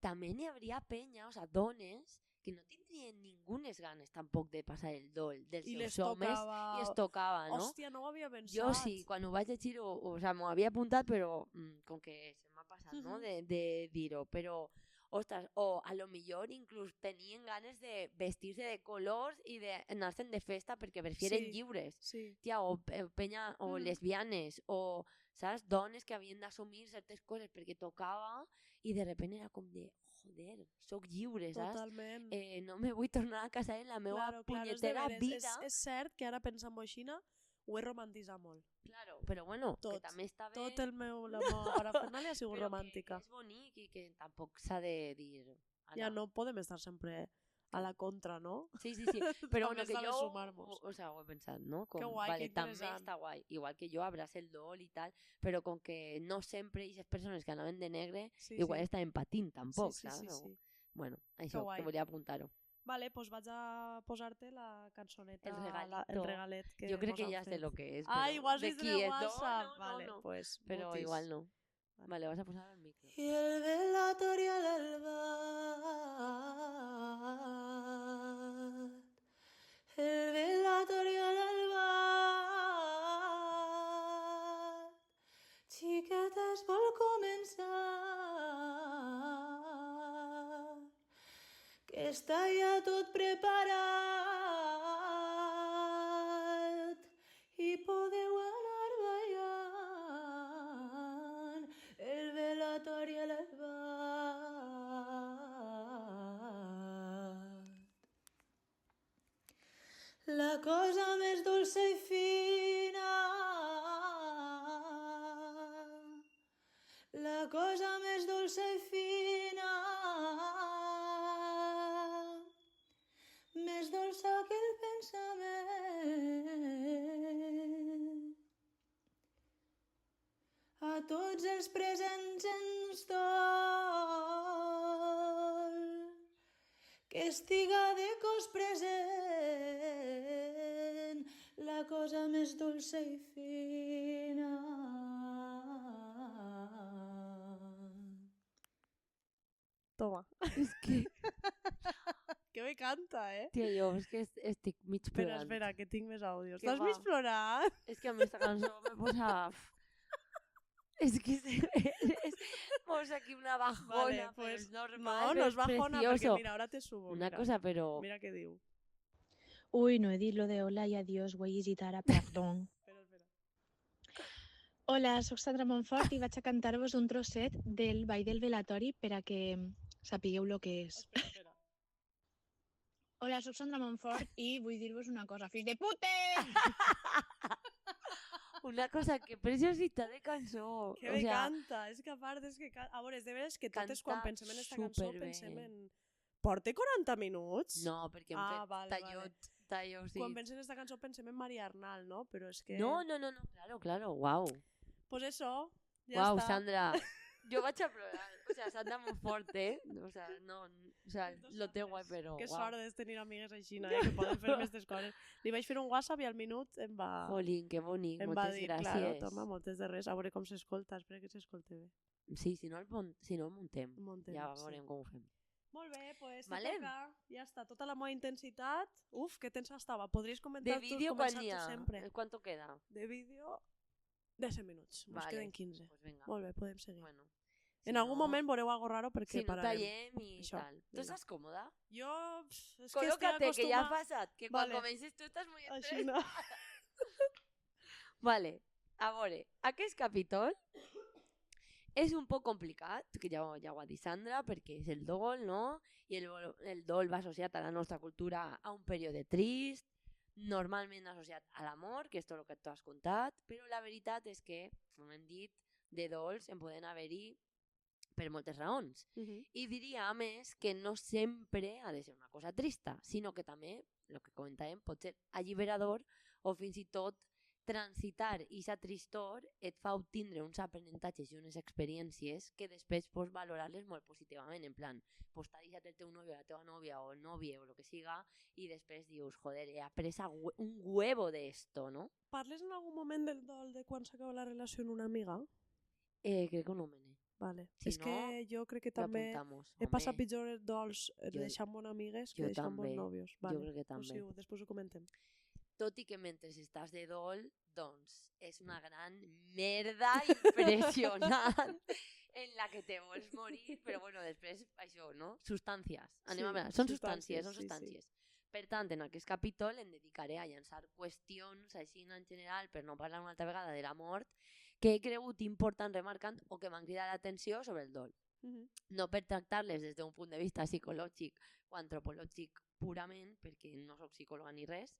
també n'hi hauria penya, o sea, dones, que no tindrien ningunes ganes tampoc de passar el dol dels seus homes i es tocava, no? Hòstia, no ho havia pensat. Jo sí, quan ho vaig llegir, o sea, m'ho havia apuntat, però com que se m'ha passat, no?, de dir-ho, però, ostres, o a lo millor inclús tenien ganes de vestir-se de colors i d'anar-se'n de festa perquè prefieren lliures. Tia, o penya, o lesbianes, o, saps, dones que havien d'assumir certes coses perquè tocava i de repente era com de... Joder, soc lliure, saps? Totalment. No me vull tornar a casar en la meva punyetera vida. És cert que ara pensant-ho així ho he romantitzat molt. Claro, però bueno, que també està bé. Tot la meva parafernàlia ha sigut romàntica. Però que és bonic i que tampoc s'ha de dir... Ja no podem estar sempre a la contra, ¿no? Sí, però bueno, que jo o sea, ho he pensat, no? Com, que guai, vale, que interessant. també està guai, igual que jo abrace el dol i tal, però com que no sempre aquestes persones que anaven de negre igual estaven patint tampoc, saps? Bueno, això, que volia apuntar-ho. Vale, doncs vaig a posar-te la cançoneta, el regalet que jo crec que ja sé lo que és, però igual de vist en el WhatsApp. Vale, pues però igual no. Vale, vas a posar el micro. Y el velatorio al alba, el velatorio al alba, xiquetes vol començar, que està ja tot preparat i podeu anar ballant el velatori a l'alba. La cosa més dolça i fina, la cosa més dolça i fina, més dolça que el pensament. A tots els presents ens dol que estiga de cos present la cosa més dolça i fina. Toma. És que... Que bé canta, Tia, jo és que estic mig plorant. Espera, que tinc més àudios. Estàs mig plorant? És que a mi esta cançó me posa... És que posa aquí una bajona, vale, pues, però és normal, no és bajona, precioso. perquè mira, ahora te subo. Una cosa, però... Mira què diu. Uy, no he dit lo de hola y adiós, güeyes y tara, perdón. Espera. Hola, soc Sandra Montfort i vaig a cantar-vos un trosset del Ball del Velatori per a que sapigueu lo que és. Espera. Hola, soc Sandra Montfort i vull dir-vos una cosa, fills de putes! Una cosa, que preciositat de cançó. Que bé canta, és que a part és que... A veure, és de veres que totes quan pensem en esta cançó pensem en... Porta 40 minuts? No, perquè hem fet tallos. Sí. Quan pensem en esta cançó pensem en Maria Arnal, no? Però és que... No, claro, guau. Pues eso, ja guau, està. Sandra, jo vaig a plorar. O sea, Sandra Montfort, O sea, no... O sea, lo té guai, però... Que sort és tenir amigues així, que poden fer aquestes coses. Li vaig fer un WhatsApp i al minut em va... Jolín, que bonic, moltes gràcies. Em va dir, claro, toma, moltes de res, a veure com s'escolta, espera que s'escolti bé. Sí, si no el muntem. Ja veurem com ho fem. Molt bé, pues Vale. te toca. Ja està, tota la meva intensitat. Uf, que tensa estava. Podries comentar De tu, vídeo, quan començar hi tu ha? sempre. ¿Cuánto queda? De vídeo, 10 minuts. Ens Vale. queden 15. Pues venga. Molt bé, podem seguir. Bueno. En algun moment veureu algo raro perquè si no pararem. tallem i Això, tal. Tu vinga. estàs còmoda? Jo, és que estic Col·lócate, que ja ha acostumada... passat. Que quan Vale. comences tu estàs molt Així estressada. no. Vale, a veure, aquest capítol és un poc complicat, que ja ho ha dit Sandra, perquè és el dol, no? I el dol va associat a la nostra cultura a un període trist, normalment associat a l'amor, que és tot el que tu has contat, però la veritat és que, com hem dit, de dols en poden haver-hi per moltes raons. I diria, a més, que no sempre ha de ser una cosa trista, sinó que també, el que comentàvem, pot ser alliberador o fins i tot transitar aquesta tristor et fa obtindre uns aprenentatges i unes experiències que després pots valorar-les molt positivament, en plan, pues t'ha deixat el teu nòvio, la teva nòvia o el nòvio o el que siga, i després dius, joder, he après un huevo de esto, no? Parles en algun moment del dol de quan s'acaba la relació amb una amiga? Crec que no me n'he. Vale. Si És no, que jo crec que Lo també apuntamos. he passat Home, pitjor els dols deixant bon amigues que jo deixant bons també. nòvios. jo crec que Pues també. sí, després ho comentem. Tot i que mentre estàs de dol, doncs és una gran merda impressionant en la que te vols morir, però bueno, després això, no? Substàncies. Anem a veure. Són substàncies, són sí, sí. substàncies. Per tant, en aquest capítol em dedicaré a llançar qüestions així en general, per no parlar una altra vegada de la mort, que he cregut important remarcant o que m'han cridat l'atenció sobre el dol. No per tractar-les des d'un punt de vista psicològic o antropològic purament, perquè no soc psicòloga ni res,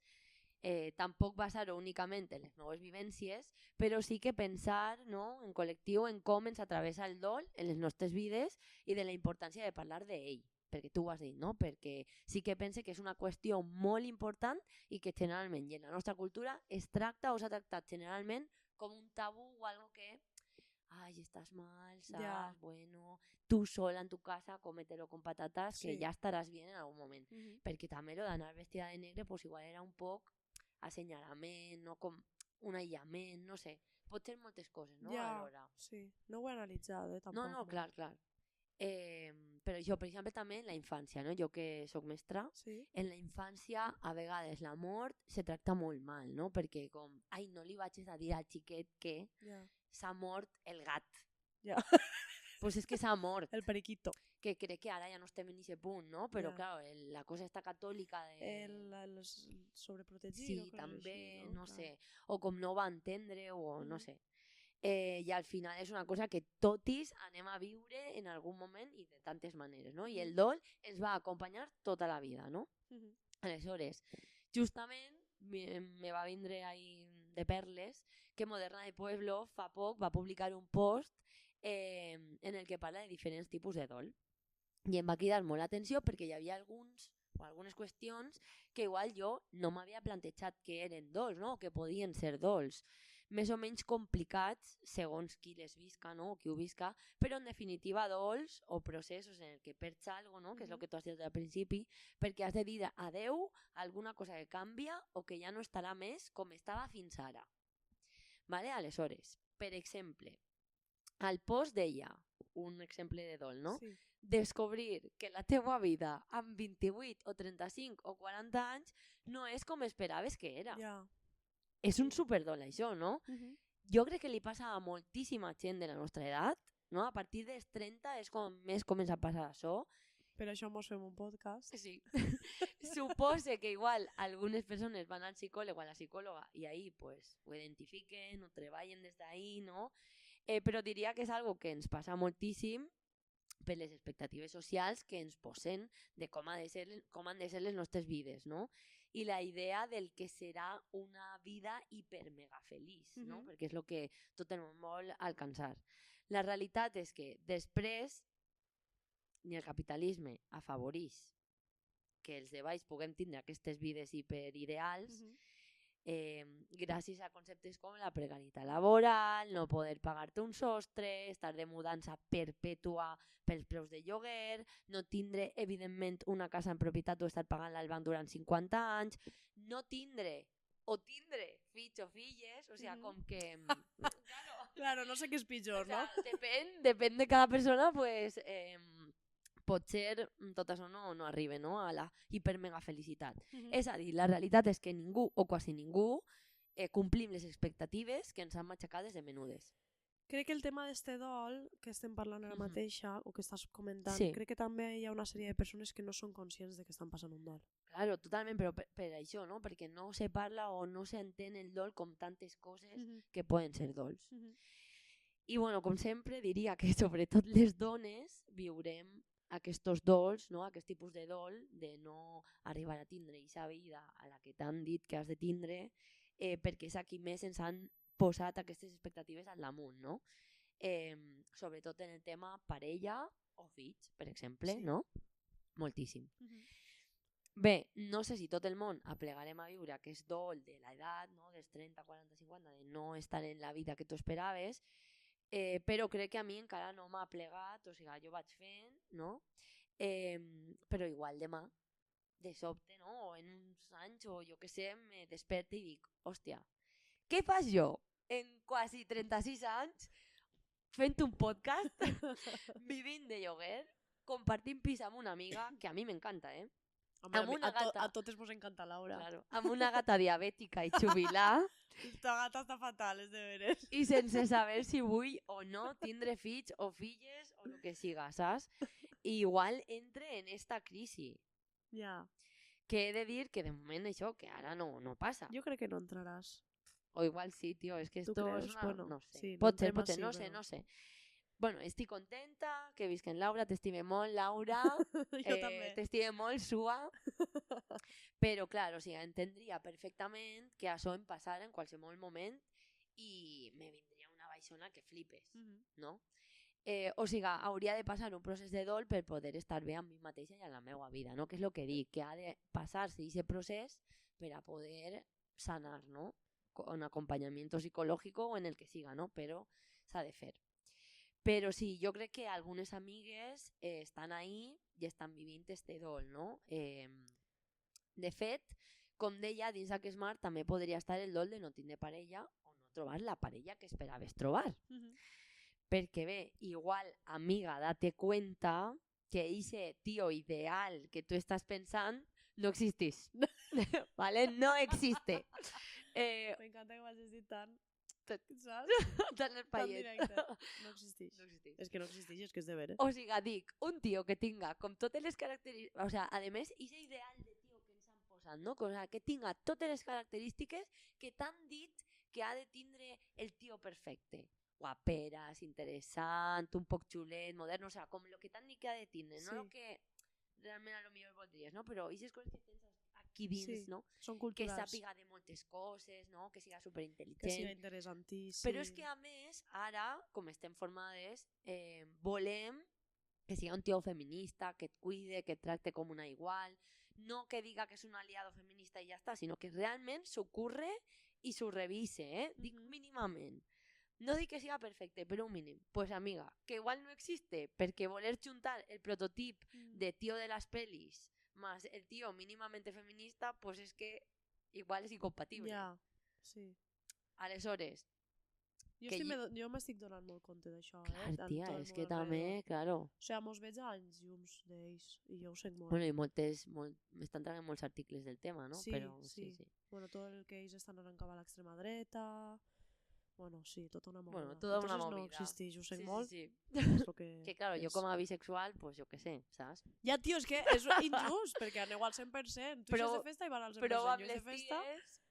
tampoc basar-ho únicament en les meves vivències, però sí que pensar, no, en col·lectiu en com ens atravessa el dol en les nostres vides i de la importància de parlar d'ell, perquè tu ho has dit, no? Perquè sí que pense que és una qüestió molt important i que generalment i en la nostra cultura es tracta o s'ha tractat generalment com un tabú o algo que ay, estás mal, saps? Ja. Bueno, tu sola en tu casa, cómetelo con patatas, que Sí. ja estaràs bien en algun moment. Perquè també lo d'anar vestida de negre pues igual era un poc assenyalament, no? Com un aïllament, no sé. Pot ser moltes coses, no? Ja, Alhora. sí. No ho he analitzat, tampoc. No, clar, clar. Però jo, per exemple, també en la infància, no? Jo que sóc mestra, Sí? en la infància a vegades la mort se tracta molt mal, no? Perquè com, ai, no li vaig a dir al xiquet que Ja. s'ha mort el gat. Ja. Pues és que s'ha mort. El periquito. Que crec que ara ja no estem en aquest punt, no? Però, Ja. clar, la cosa està catòlica de... El sobreprotegir. Sí, o coses també, així, no Clar. sé. O com no va entendre, o no Mhm. sé. I al final és una cosa que totis anem a viure en algun moment i de tantes maneres, no? I el dol ens va acompanyar tota la vida, no? Aleshores, justament me va vindre ahí de perles que Moderna de Pueblo fa poc va publicar un post en el que parla de diferents tipus de dol. I em va cridar molt l'atenció perquè hi havia algunes qüestions que igual jo no m'havia plantejat que eren dols, no? O que podien ser dols. Més o menys complicats segons qui les visca, no? O qui ho visca, però en definitiva dols o processos en el que perds algo, no? Que és el que tu has dit al principi, perquè has de dir adeu a alguna cosa que canvia o que ja no estarà més com estava fins ara. Vale? Aleshores, per exemple, al post deia, un exemple de dol, no? Sí. Descobrir que la teua vida amb 28 o 35 o 40 anys no és com esperaves que era. Ja. És un superdol això, no? Jo crec que li passa a moltíssima gent de la nostra edat, no? A partir dels 30 és com més comença a passar això. Per això mos fem un podcast. Sí. Supose que igual algunes persones van al psicòleg o a la psicòloga i ahí pues, ho identifiquen o treballen des d'ahí, no? Però diria que és algo que ens passa moltíssim per les expectatives socials que ens posen de com han de ser les nostres vides, no? I la idea del que serà una vida hipermega feliç, no? Perquè és el que tot el món vol alcançar. La realitat és que després ni el capitalisme afavoreix que els de baix puguem tindre aquestes vides hiperideals gràcies a conceptes com la precarietat laboral, no poder pagar-te un sostre, estar de mudança perpètua pels preus de lloguer, no tindre, evidentment, una casa en propietat o estar pagant-la al banc durant 50 anys, no tindre o tindre fills o filles, o sigui, com que... Claro, no sé què és pitjor, o sea, no? depèn de cada persona, pues, potser tot això no arriba, no? A la hipermega felicitat. És a dir, la realitat és que ningú o quasi ningú complim les expectatives que ens han matxacat des de menudes. Crec que el tema d'este dol que estem parlant ara mateixa, o que estàs comentant, crec que també hi ha una sèrie de persones que no són conscients de que estan passant un dol. Claro, totalment, però per això, no? Perquè no se parla o no s'entén el dol com tantes coses que poden ser dols. I bueno, com sempre, diria que sobretot les dones viurem aquests dols, no? Aquest tipus de dol, de no arribar a tindre aquesta vida a la que t'han dit que has de tindre, perquè és aquí més ens han posat aquestes expectatives al damunt, no? Sobretot en el tema parella o fills, per exemple, no? Moltíssim. Bé, no sé si tot el món aplegarem a viure aquest dol de l'edat, no? Dels 30, 40, 50, de no estar en la vida que tu esperaves, però crec que a mi encara no m'ha plegat, o sigui, jo vaig fent, no? Però igual demà, de sobte, no? O en uns anys, o jo què sé, me desperto i dic, hòstia, què fas jo en quasi 36 anys fent un podcast, vivint de lloguer, compartint pis amb una amiga, que a mi m'encanta, A totes vos encanta Laura. Claro, amb una gata diabètica i jubilà. Esta gata està fatal, és de veres. I sense saber si vull o no tindre fills o filles o el que siga, saps? I igual entre en esta crisi. Ja. Que he de dir que de moment això, que ara no passa. Jo crec que no entraràs. O igual sí, tio, és que esto és una... Bueno, no sé. sí, pot ser, no sé. Bueno, estic contenta, que visc en Laura, t'estime molt, Laura. Jo també. T'estime molt, Sua. Però, clar, o sigui, entendria perfectament que això em passara en qualsevol moment i me vindria una baixona que flipes, no? O sigui, hauria de passar un procés de dol per poder estar bé amb mi mateixa i a la meva vida, no? Que és el que dic, que ha de passar-se aquest procés per a poder sanar, no? Con acompañamiento psicológico o en el que siga, no? Però s'ha de fer. Però sí, jo crec que algunes amigues estan ahí i estan vivint este dol, no? De fet, com deia, dins d'aquest mar també podria estar el dol de no tindre parella o no trobar la parella que esperaves trobar. Perquè bé, igual, amiga, date cuenta que ese tío ideal que tú estás pensando no existís. ¿Vale? No existe. M'encanta que m'hagis dit tant. Saps? Tan el Tan payet. directe. No existeix. No existeix. És que no existeix, és que és de veres. O sigui, dic, un tio que tinga com totes les característiques, o sigui, a més, ese ideal de tio que ens han posat, no? O sigui, que tinga totes les característiques que t'han dit que ha de tindre el tio perfecte. Guaperas, interessant, un poc xulet, modern, o sigui, com el que t'han dit que ha de tindre, no el que realment a lo millor voldries, no? Però aquestes coses que tens aquí dins, no? Són Que culturals. sàpiga de moltes coses, no? Que siga superintel·ligent. Que siga interessantíssim. Però és que a més, ara, com estem formades, volem que siga un tio feminista, que et cuide, que et tracte com una igual, no que diga que és un aliado feminista i ja està, sinó que realment s'ho curre i s'ho revise, dic mínimament. No dic que siga perfecte, però un mínim. Pues amiga, que igual no existe, perquè voler juntar el prototip de tío de las pelis más el tío mínimamente feminista, pues es que igual es incompatible. Ja, sí. Aleshores, Jo m'estic donant molt compte d'això, clar, tia, és que també, claro. O sigui, mos veig anys llums d'ells, i jo ho sé molt. Bueno, i m'estan traient molts articles del tema, no? Sí, Però, sí. Bueno, tot el que ells estan anant cap a l'extrema dreta... Bueno, sí, tota una movida. Bueno, tota una movida. No existeix, ho sé molt. Sí. És lo que claro, jo com a bisexual, pues jo què sé, saps? Ja, tio, és que és injust, perquè aneu al 100%. Tu ixes de festa i van al 100%. Jo ixes de festa...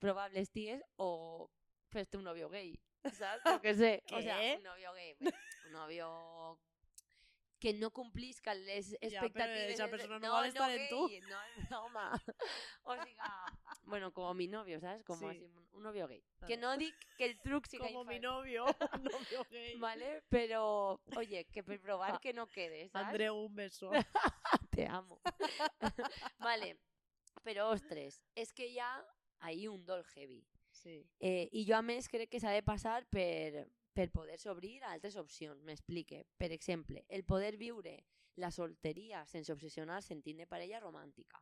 Probables ties o fes-te un novio gay, saps? Jo què sé. Què? O sea, un novio gay, un novio que no complisca les expectatives. Ja, però esa persona no vol estar en tu. No, home. O sigui, bueno, como mi novio, ¿sabes? Como así, un novio gay. Que no dic que el truc siga Como mi novio, un novio gay. Vale, pero, oye, que per probar que no quede, ¿sabes? Andreu, un beso. Te amo. Vale, però, ostres, és que hi ha ahí un dol heavy. Sí. I jo, a més, crec que s'ha de passar per poder-se obrir a altres opcions. M'explique. Per exemple, el poder viure la solteria sense obsessionar-se en tindre parella romàntica.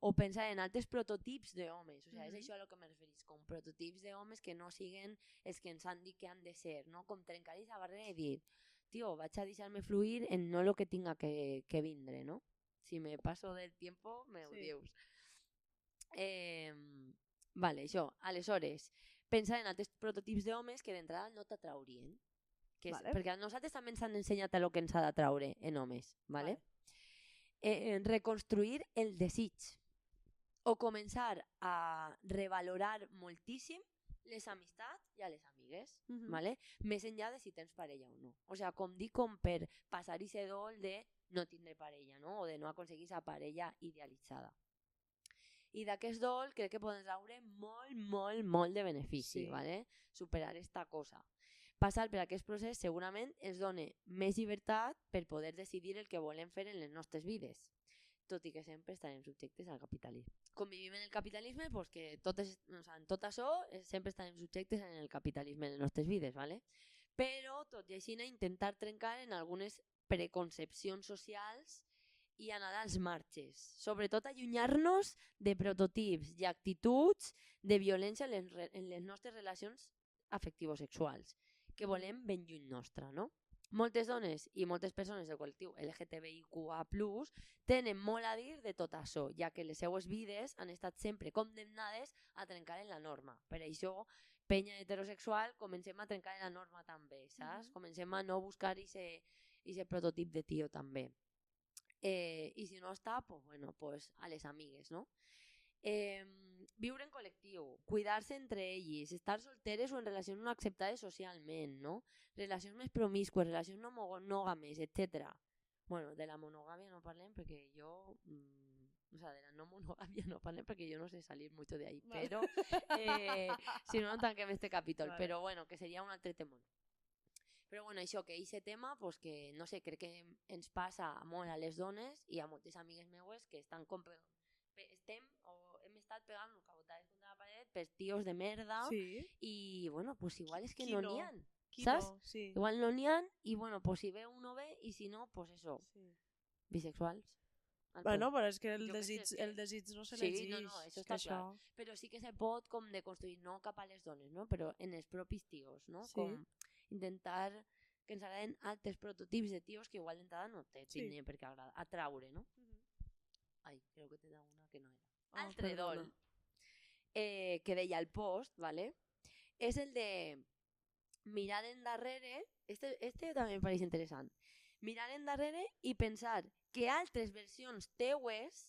O pensar en altres prototips d'homes. O sigui, és això a lo que me referís, com prototips d'homes que no siguen els que ens han dit que han de ser, no? Com trencar aquesta barrera i dir, tio, vaig a deixar-me fluir en no lo que tinga que vindre, no? Si me paso del tiempo, me ho dius. Vale, això. Aleshores, pensar en altres prototips d'homes que d'entrada no t'atraurien. Perquè a nosaltres també ens han ensenyat el que ens ha d'atraure en homes, vale? Reconstruir el desig o començar a revalorar moltíssim les amistats i a les amigues, ¿vale? Més enllà de si tens parella o no. O sea, com dic, com per passar ese dol de no tindre parella, no? O de no aconseguir esa parella idealitzada. I d'aquest dol crec que poden traure molt de benefici, ¿vale? Superar esta cosa. Passar per aquest procés segurament ens dona més llibertat per poder decidir el que volem fer en les nostres vides, tot i que sempre estarem subjectes al capitalisme. Com vivim en el capitalisme, pues que en tot això sempre estarem subjectes en el capitalisme en les nostres vides, ¿vale? Però tot i així intentar trencar en algunes preconcepcions socials i anar als marges. Sobretot allunyar-nos de prototips i actituds de violència en les nostres relacions afectivo-sexuals, que volem ben lluny nostra, no? Moltes dones i moltes persones del col·lectiu LGTBIQA+, tenen molt a dir de tot això, ja que les seues vides han estat sempre condemnades a trencar en la norma. Per això, penya heterosexual, comencem a trencar en la norma també, saps? Comencem a no buscar ese prototip de tio també. I si no està, pues bueno, pues a les amigues, no? Viure en col·lectiu, cuidar-se entre ells, estar solteres o en relacions no acceptades socialment, no? Relacions més promiscues, relacions no monògames, etc. Bueno, de la monogàmia no parlem perquè jo... O sea, de la no monogàmia no parlem perquè jo no sé salir mucho de ahí, però si no tanquem este capítol, vale. Però bueno, que seria un altre temón. Però bueno, això, que aquest tema, pues que no sé, crec que ens passa molt a les dones i a moltes amigues meues que estan com hem estat pegant un cabotades contra la paret per tios de merda i bueno, pues igual és que no n'hi ha, saps? Igual no n'hi ha i bueno, pues si ve uno ve i si no, pues eso, bisexuals. Bueno, però és que el desig no s'elegeix. Sí, no, això està clar. Però sí que se pot com deconstruir, no cap a les dones, no? Però en els propis tios, no? Com intentar que ens agraden altres prototips de tios que igual d'entrada no té per què atraure, no? Ai, crec que tenia una que no era. Altre dol que deia el post, ¿vale? És el de mirar endarrere, este també em pareix interessant, mirar endarrere i pensar que altres versions teues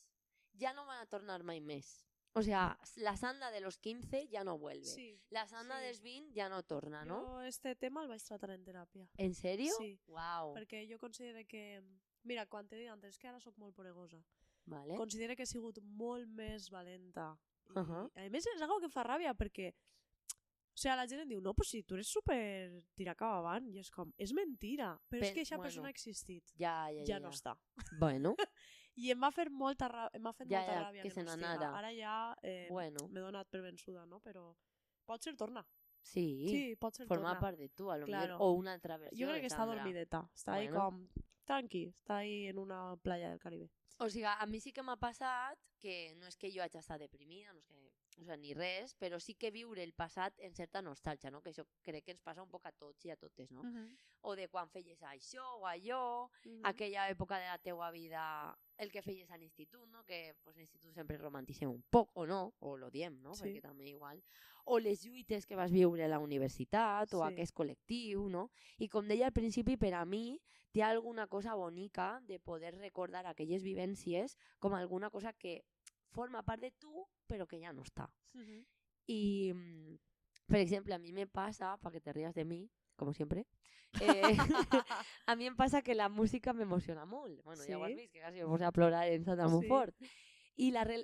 ja no van a tornar mai més. O sea, la Sandra de los 15 ya no vuelve. La Sandra dels 20 ja no torna, ¿no? Jo este tema el vaig tratar en teràpia. ¿En serio? Sí. Wow. Perquè jo considero que... Mira, quan t'he dit antes, que ara soc molt poregosa. Vale. Considero que he sigut molt més valenta. I a més és algo que fa ràbia perquè o sea, la gent em diu, no, pues si tu eres super tirar cap avant, i és com, és mentira, però és que aquesta persona ha existit, ja no està. Bueno. I em va fer molta ràbia que se n'anara. Ara ja m'he donat per vençuda, no? Però pot ser torna. Sí, pot ser forma torna. part de tu, a lo mejor, o una altra versió. Jo crec que està dormideta, està ahí com tranqui, està ahí en una playa del Caribe. O sigui, a mi sí que m'ha passat que no és que jo hagi estat deprimida, no és que, o sigui, ni res, però sí que viure el passat en certa nostàlgia, no? Que això crec que ens passa un poc a tots i a totes, no? O de quan feies això o allò, aquella època de la teua vida, el que feies a l'institut, no? Que pues, l'institut sempre romantitzem un poc, o no, o lo diem, no? Perquè també igual. O les lluites que vas viure a la universitat, o aquest col·lectiu, no? I com deia al principi, per a mi, té alguna cosa bonica de poder recordar aquelles vivències com alguna cosa que forma part de tu, però que ja no està. I, per exemple, a mi me pasa, para que te rías de mí, como siempre, a mi em passa que la música m'emociona molt. Bueno, ja ho has vist, que quasi me posa a plorar en Santa Montfort.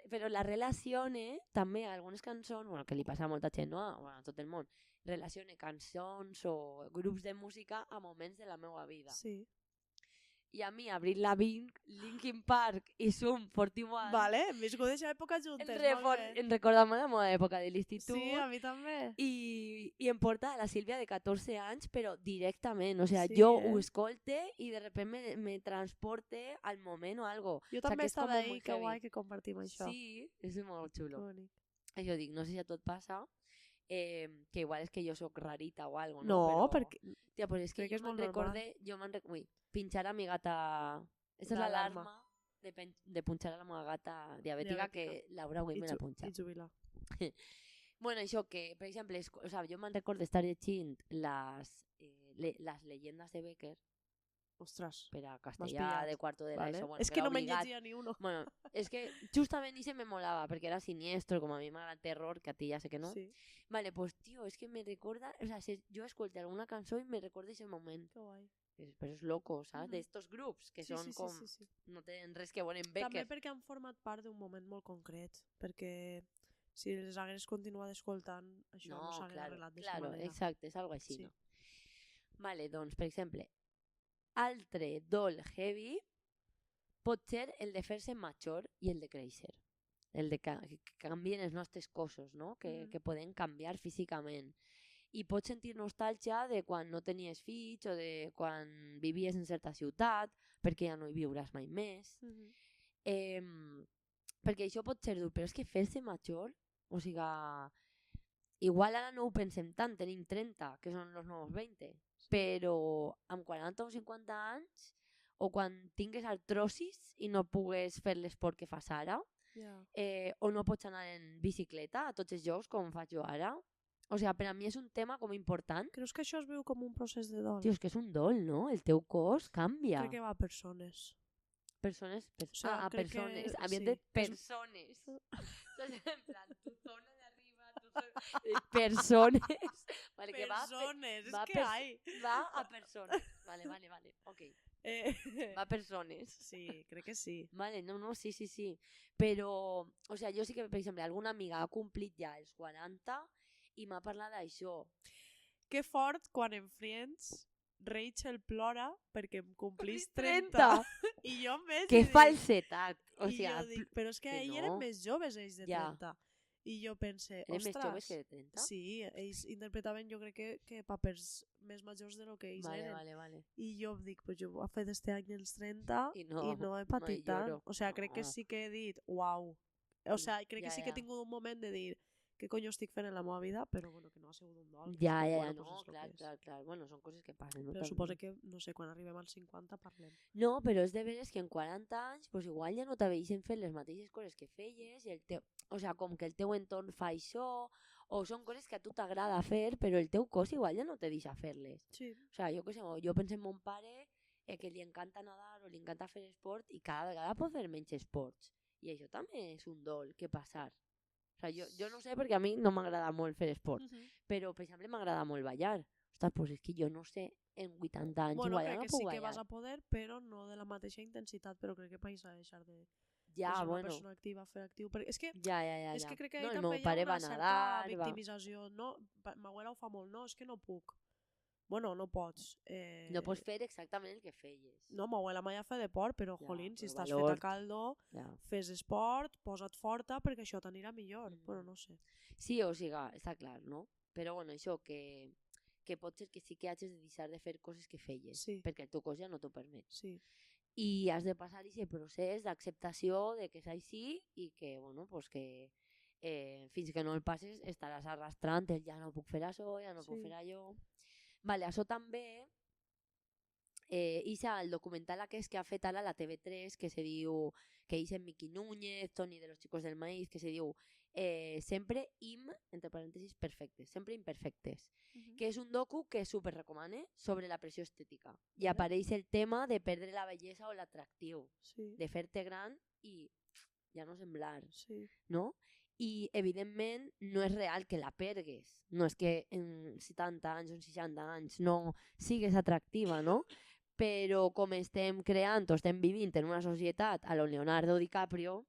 Però la relacione també a algunes cançons, bueno, que li passa a molta gent, no? Bueno, a tot el món, relacione cançons o grups de música a moments de la meva vida. Sí. I a mi, Avril Lavigne, Linkin Park i Sum 41... Vale, hem viscut aquesta època juntes. Em recorda molt la meva època de l'institut. Sí, a mi també. I em porta a la Sílvia de 14 anys, però directament. O sigui, jo ho escolte i de repente me transporte al moment o algo. Jo també estava ahí, que guai que compartim això. Sí, és molt xulo. Això dic, no sé si a tot passa. que igual és que jo soc rarita o algo, No, no? perquè... Tia, pues és que crec que jo és molt recordé, ui, pinchar a mi gata... Esta és L'alarma. l'alarma de punxar a la meva gata diabètica, que Laura avui me la punxa. I jubilar. Bueno, això que, per exemple, o sea, jo me'n recordo estar llegint les llegendes de Becker Ostres. per a M'has castellà pillat. de cuarto de Vale. l'ESO. Bueno, És que no me'n obligat. llegia ni uno. Bueno, és que justament i se me molava, perquè era siniestro, com a mi m'agrada el terror, que a ti ja sé que no. Sí. Vale, pues, tio, és que me recorda... O sea, si jo escolto alguna cançó i me recorda ese moment. Que guai. Però és loco, saps? Mhm. D'estos grups que Sí, són sí, sí, com... sí, sí. No tenen res que veure amb Becker. També perquè han format part d'un moment molt concret, perquè si les hagués continuat escoltant, això no s'hagués arreglat d'aquesta manera. Exacte, és algo així, Sí. no? Vale, doncs, per exemple, altre dol heavy pot ser el de fer-se major i el de créixer. El de que canvien els nostres cossos, no? Que poden canviar físicament. I pots sentir nostàlgia de quan no tenies fills o de quan vivies en certa ciutat, perquè ja no hi viuràs mai més. Perquè això pot ser dur, però és que fer-se major, o sigui, igual ara no ho pensem tant, tenim 30, que són els nous 20, però amb 40 o 50 anys, o quan tingues artrosis i no pugues fer l'esport que fas ara, o no pots anar en bicicleta a tots els jocs com faig jo ara. O sigui, per a mi és un tema com important. Creus que això es veu com un procés de dol? Tio, és que és un dol, no? El teu cos canvia. Crec que va a persones. Persones, sea, crec persones. que Havien sí. dit persones. En plan, tu zona de arriba, tu zona... Persones. Vale, que Persones, va és que hay. Va a persones. Vale, ok. Va a persones. Sí, crec que sí. Vale, no, sí. Però, o sea, jo sí que, per exemple, alguna amiga ha complit ja els 40 i m'ha parlat d'això. Que fort quan en Friends Rachel plora perquè em complís 30. 30. I jo em veig Que i dic... falsetat. O I sigui, jo dic, però és que que ells no. eren més joves, ells de Ja. 30. I jo pense, eren més ostres... joves que de 30? Sí, ells interpretaven jo crec que papers més majors de lo que ells eren. Vale. I jo em dic, pues jo he fet este any els 30 I i no no he mai patit tant. lloro. O sigui, crec que No. sí que he dit, uau. O sigui, crec que sí que he Ja. tingut un moment de dir què conyo estic fent en la meva vida, però bueno, que no ha sigut un dol. Ja, Bueno, no, pues és lo que és. clar. Bueno, són coses que passen. No? Però suposo que, no sé, quan arribem als 50 parlem. No, però és de veres que en 40 anys pues igual ja no t'aveixen fet les mateixes coses que feies i el teu, o sea, com que el teu entorn fa això, o són coses que a tu t'agrada fer, però el teu cos igual ja no te deixa fer-les. Sí. O sea, jo què sé, jo penso en mon pare que li encanta nadar o li encanta fer esport i cada vegada pot fer menys esports. I això també és un dol que passar. O sea, jo no sé perquè a mi no m'agrada molt fer esport, però per exemple m'agrada molt ballar. Ostres, pues és que jo no sé, en 80 anys Bueno, igual ja crec no que puc sí ballar. que vas a poder, però no de la mateixa intensitat, però crec que vais a deixar de Ja, ser una bueno, persona activa, fer actiu. Perquè és que, ja. és que crec que No, ahí el també meu hi ha pare una va certa nadar, victimització. No, ma abuela ho fa molt, no, és que no puc. Bueno, no pots. No pots fer exactament el que feies. No, ma abuela mai ha fet deport, però, Ja, jolín, si però estàs valor. fet a caldo, Ja. fes esport, posa't forta perquè això t'anirà millor. Però no sé. Sí, o sigui, està clar, no? Però bueno, això, que pot ser que sí que hagis de deixar de fer coses que feies, Sí. perquè el teu cos ja no t'ho permet. Sí. I has de passar aquest procés d'acceptació de que és així i que, bueno, pues que fins que no el passes estaràs arrastrant el ja no puc fer això, ja no puc Sí. fer allò. Vale, això també el documental aquest que ha fet ara la TV3 que se diu, que és en Miki Núñez, Toni de los Chicos del Maíz, que se diu sempre entre parèntesis, perfectes, sempre imperfectes, que és un docu que super recomane sobre la pressió estètica i apareix el tema de perdre la bellesa o l'atractiu, Sí. de fer-te gran i ja no semblar, Sí. no? I evidentment no és real que la pergues, no és que en 70 anys o en 60 anys no sigues atractiva, no? Però com estem creant o estem vivint en una societat a lo Leonardo DiCaprio,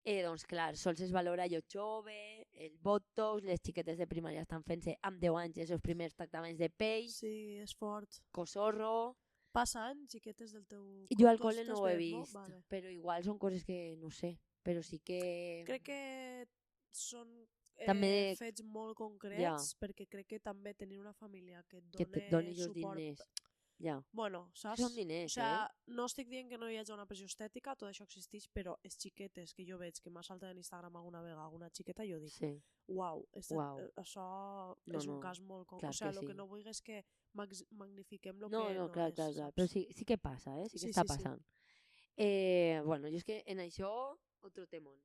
doncs clar, sols es valora allò jove, el botox, les xiquetes de primària estan fent-se amb 10 anys els seus primers tractaments de pell, Sí, és fort. cosorro... Passen xiquetes del teu... Jo al tu col·le estàs no ho he bé, no? vist, Vale. però igual són coses que no sé, però sí que... Crec que són També fets molt concrets, perquè crec que també tenir una família que et que doni et doni els suport diners. Ja. Bueno, saps? Són diners, no estic dient que no hi hagi una pressió estètica, tot això existeix, però les xiquetes que jo veig que m'ha saltat en Instagram alguna vegada alguna xiqueta, jo dic, Sí. uau, Uau. Això No, és un no, cas molt clar que el sí. que no vull és que magnifiquem el No, que no, no clar, és, clar, clar. saps? Però sí que passa, sí que Sí, està sí, sí. passant. Bueno, jo és que en això, otro temón.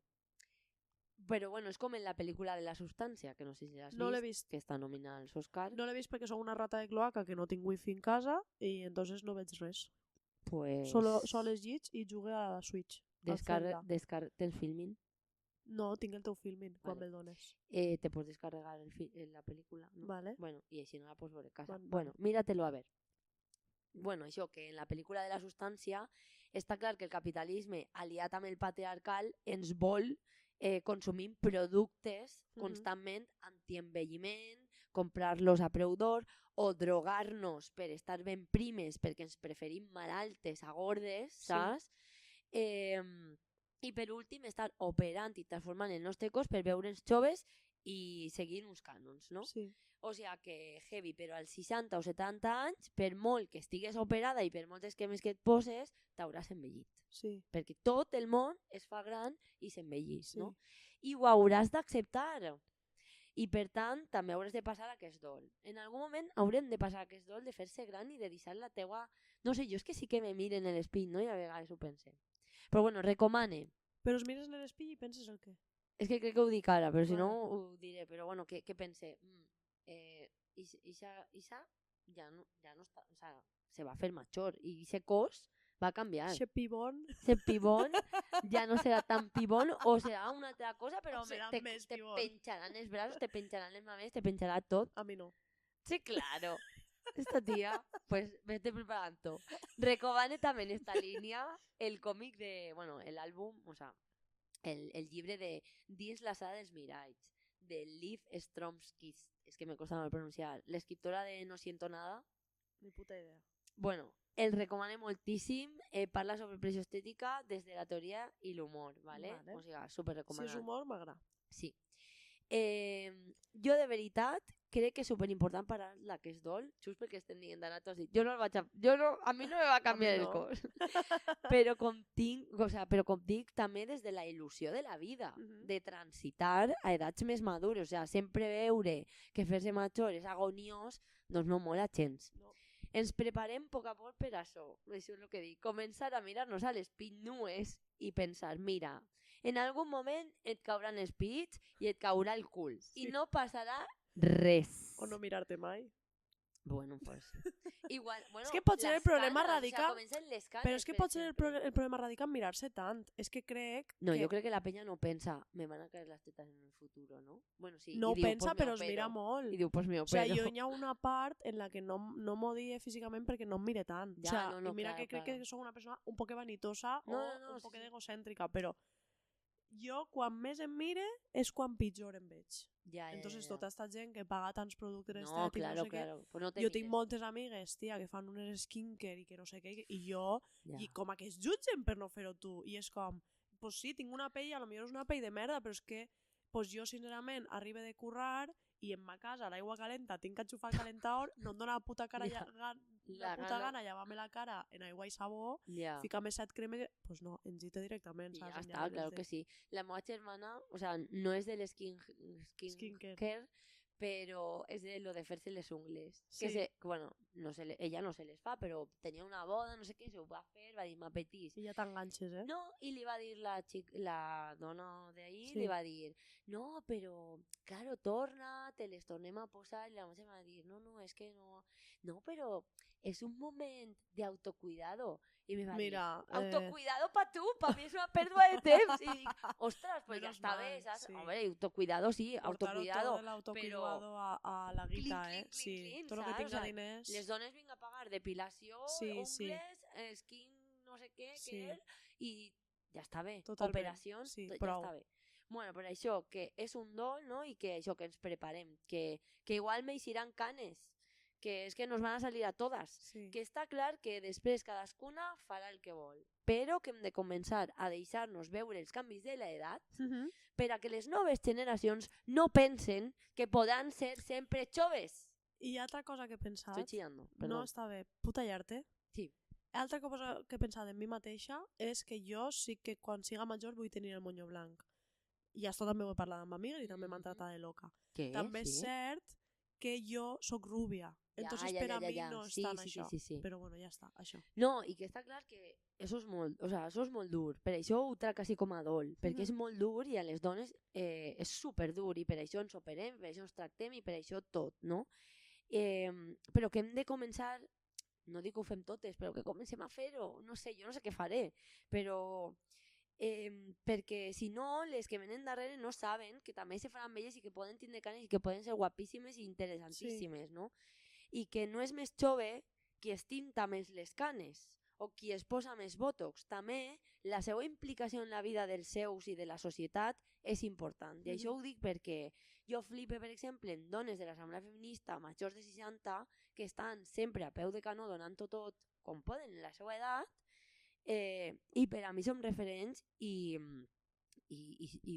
Però bueno, és com en la pel·lícula de La Substància, que no sé si l'has No l'he vist, vist. que està nominada als Oscar. No l'he vist perquè sóc una rata de cloaca que no tinc wifi en casa i entonces no veig res. Pues... Solo els llits i jugue a la Switch. al Zelda. Tens Filmin? No, tinc el teu filming quan Vale. me'l dones. Te pots descarregar la pel·lícula, no? Vale. Bueno, i així no la pots veure a casa. Vale. Bueno, míratelo a ver. Bueno, això, que en la pel·lícula de La Substància està clar que el capitalisme, aliat amb el patriarcal, ens vol consumir productes constantment antienvelliment, comprar-los a preu d'or o drogar-nos per estar ben primes perquè ens preferim malaltes a gordes, saps? I per últim estar operant i transformant el nostre cos per veure'ns joves i seguir uns cànons, no? Sí. O sigui que heavy, però als 60 o 70 anys, per molt que estigues operada i per moltes cremes que et poses, t'hauràs envellit. Sí. Perquè tot el món es fa gran i s'envellís, Sí. no? I ho hauràs d'acceptar. I per tant, també hauràs de passar aquest dol. En algun moment haurem de passar aquest dol de fer-se gran i de deixar la teua... No sé, jo és que sí que me miren en l'espill, no? I a vegades ho pense. Però bueno, recomane. Però es mires en l'espill i penses el què? És que crec que ho dic ara, però si Vale. no ho diré. Però bueno, què pense? Ixa ja no està... O sea, se va fer major i ese cos va canviar. Xe pibón. Ese pibón ja no serà tan pibón o serà una altra cosa, però O serà te més pibón. penjaran els braços, te penjaran les mames, te penjarà tot. A mi no. Sí, claro. Esta tía, pues vete preparando. Recomane también esta línea el cómic de, bueno, el álbum, o sea, el llibre de Dins la sala dels miralls, de Liv Stromskis, és que me costa mal pronunciar, l'escriptora de No siento nada. Ni puta idea. Bueno, el recomane moltíssim, parla sobre pressió estètica des de la teoria i l'humor, ¿vale? Vale. O sigui, super Si recomanat. és humor, m'agrada. Sí. Jo de veritat crec que és superimportant parar l'aquest dol, just perquè estem dient ara, tu has dit, a mi no me va canviar el no. cos. però com dic també des de la il·lusió de la vida, de transitar a edats més madures, o sigui, sempre veure que fer-se major és agoniós, doncs no mola gens. No. Ens preparem a poc a poc per això és el que dic, començar a mirar-nos a les nues i pensar, mira, en algun moment et cauran els pits i et caurà el cul. Sí. I no passarà res. O no mirar-te mai. Bueno, pues... Igual, bueno, És que pot ser el les problema canes, radica- O sigui, comencen les canes, Però és que per pot ser exemple. el problema radica en mirar-se tant. És que crec No, que jo crec que la penya no pensa, me van a caer las tetas en el futuro, ¿no? Bueno, sí. no i diu, pensa, pues me però es mira opero. molt. I diu, pues me O sigui, opero. jo hi ha una part en la que no m'odie físicament perquè no em mire tant. Ja, o sea, no, i mira claro, que crec claro. que soc una persona un poc vanitosa No, o no, un sí, poc sí. egocèntrica, però jo quan més em mire és quan pitjor em veig. Ja, Entonces tota aquesta gent que paga tants productes No, estètics, claro, no sé claro. Pues no te què, jo tinc mires. moltes amigues, tia, que fan unes skincare i que no sé què, i jo, Ja. i com a que es jutgen per no fer-ho tu, i és com, pues sí, tinc una pell, a lo millor és una pell de merda, però és que pues jo sincerament arribe de currar i en ma casa l'aigua calenta tinc que enxufar el calentador, no em dóna la puta cara la puta gana llevar-me la cara en aigua i sabó, Ja. ficar-me 7 cremes, pues no, engita directament, I saps? ja està, claro que sí. La meva germana, o sea, no és del skincare, però és de lo de fer-se les ungles. Sí. Que bueno, ella no se les fa, però tenia una boda, no sé què, se ho va fer, va dir, m'apetís. I ja t'enganxes, eh? No, i li va dir la dona d'ahir, Sí. li va dir, no, però, claro, torna, te les tornem a posar, i la meva va dir, no, és que no, però és un moment d'autocuidado. I me va Mira, dir, autocuidado pa tu, pa mi és una pèrdua de temps. I dic, ostres, pues ja Menos està mal, bé, saps? sí. Hombre, autocuidado sí, Portar-ho autocuidado. tot el autocuidado a la guita, Clink, clink, Sí, clink, tot el que saps? tinga O sea, diners. Les dones vinc a pagar depilació, Sí, ungles, sí. skin, no sé què, Sí. i ja està bé. Totalment, Operacions, sí, ja prou. està bé. Bueno, per això, que és un dol, no? I que això, que ens preparem, que igual m'eixiran canes, que és que nos van a salir a totes. Sí. Que està clar que després cadascuna farà el que vol, però que hem de començar a deixar-nos veure els canvis de l'edat per a que les noves generacions no pensen que podran ser sempre joves. I altra cosa que he pensat... Estoy chillando, No, perdón. està bé. Putallar-te. Sí. Altra cosa que he pensat en mi mateixa és que jo sí que quan siga major vull tenir el monyo blanc. I això també ho he parlat amb amigues i també m'han tratat de loca. Què? També és Sí? cert que jo sóc rúbia. Entonces per a mi no és tant això. Sí. Però bueno, ja està, això. No, i que està clar que això és molt, o sea, això és molt dur. Per això ho trec quasi com a dol, perquè és molt dur i a les dones és superdur i per això ens operem, per això ens tractem i per això tot, no? Però que hem de començar, no dic que ho fem totes, però que comencem a fer-ho, no sé, jo no sé què faré, però perquè si no, les que venen darrere no saben que també se faran velles i que poden tindre canes i que poden ser guapíssimes i interessantíssimes, no? I que no és més jove qui es tinta més les canes o qui es posa més botox. També la seva implicació en la vida dels seus i de la societat és important. I això ho dic perquè jo flipe, per exemple, en dones de l'Assemblea Feminista majors de 60 que estan sempre a peu de canó donant-ho tot com poden en la seva edat i per a mi som referents i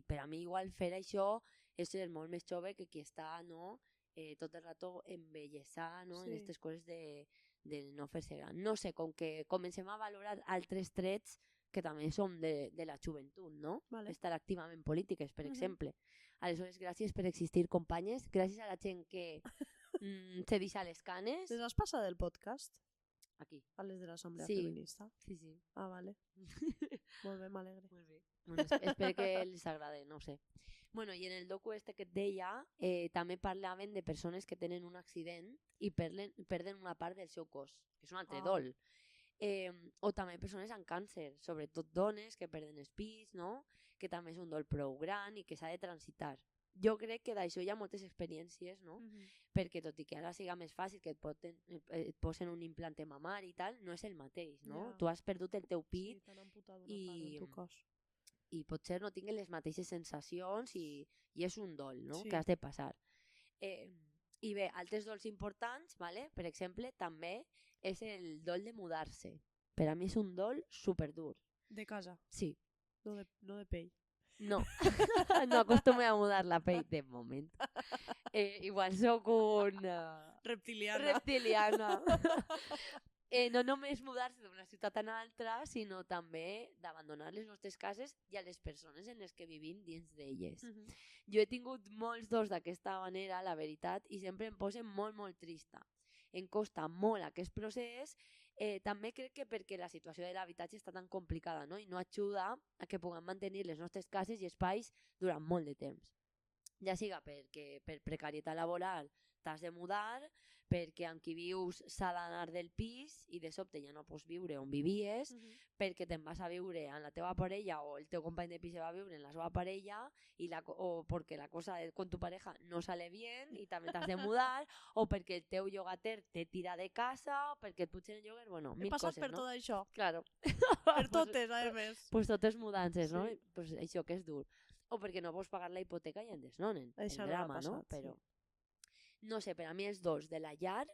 per a mi igual fer això és ser molt més jove que qui està tot el rato envellessar en aquestes coses de no fer-se gran. No sé, com que comencem a valorar altres trets que també som de la joventut, no? Vale. Estar activament polítiques, per exemple. Aleshores, gràcies per existir, companyes. Gràcies a la gent que se deixa les canes. Les has passat del podcast? Aquí. A les de l'Assemblea Sí. Feminista? Sí. Ah, vale. Molt bé, m'alegre. Molt bé. Bueno, espero que els agrade, no ho sé. Bueno, i en el docu este que et deia també parlaven de persones que tenen un accident i perden una part del seu cos, que és un altre dol. O també persones amb càncer, sobretot dones que perden els pits, no? Que també és un dol prou gran i que s'ha de transitar. Jo crec que d'això hi ha moltes experiències, no? Perquè tot i que ara siga més fàcil que et posen un implant mamar i tal, no és el mateix, no? Tu has perdut el teu pit i potser no tinguin les mateixes sensacions i és un dol, no? Que has de passar. I bé, altres dols importants, ¿vale? Per exemple, també és el dol de mudar-se. Per a mi és un dol superdur. De casa? Sí. No de pell? No, no acostumo a mudar la pell de moment. Igual sóc una... reptiliana. No només mudar-se d'una ciutat a una altra, sinó també d'abandonar les nostres cases i a les persones en les que vivim dins d'elles. Jo he tingut molts dos d'aquesta manera, la veritat, i sempre em posen molt, molt trista. Em costa molt aquest procés, també crec que perquè la situació de l'habitatge està tan complicada, no? I no ajuda a que puguem mantenir les nostres cases i espais durant molt de temps. Ja siga perquè per precarietat laboral t'has de mudar, perquè amb qui vius s'ha d'anar del pis i de sobte ja no pots viure on vivies, perquè te'n vas a viure amb la teva parella o el teu company de pis se va a viure en la seva parella o perquè la cosa con tu pareja no sale bien i també t'has de mudar, o perquè el teu llogater te tira de casa, o perquè et pugen el lloguer, bueno, mil coses, no? He passat per tot això. Claro. Per totes, a més. Pues totes mudances, no? Pues això que és dur. O perquè no pots pagar la hipoteca i en desnonen. Això el drama, passat, no? Però... No sé, per a mi els dos de la llar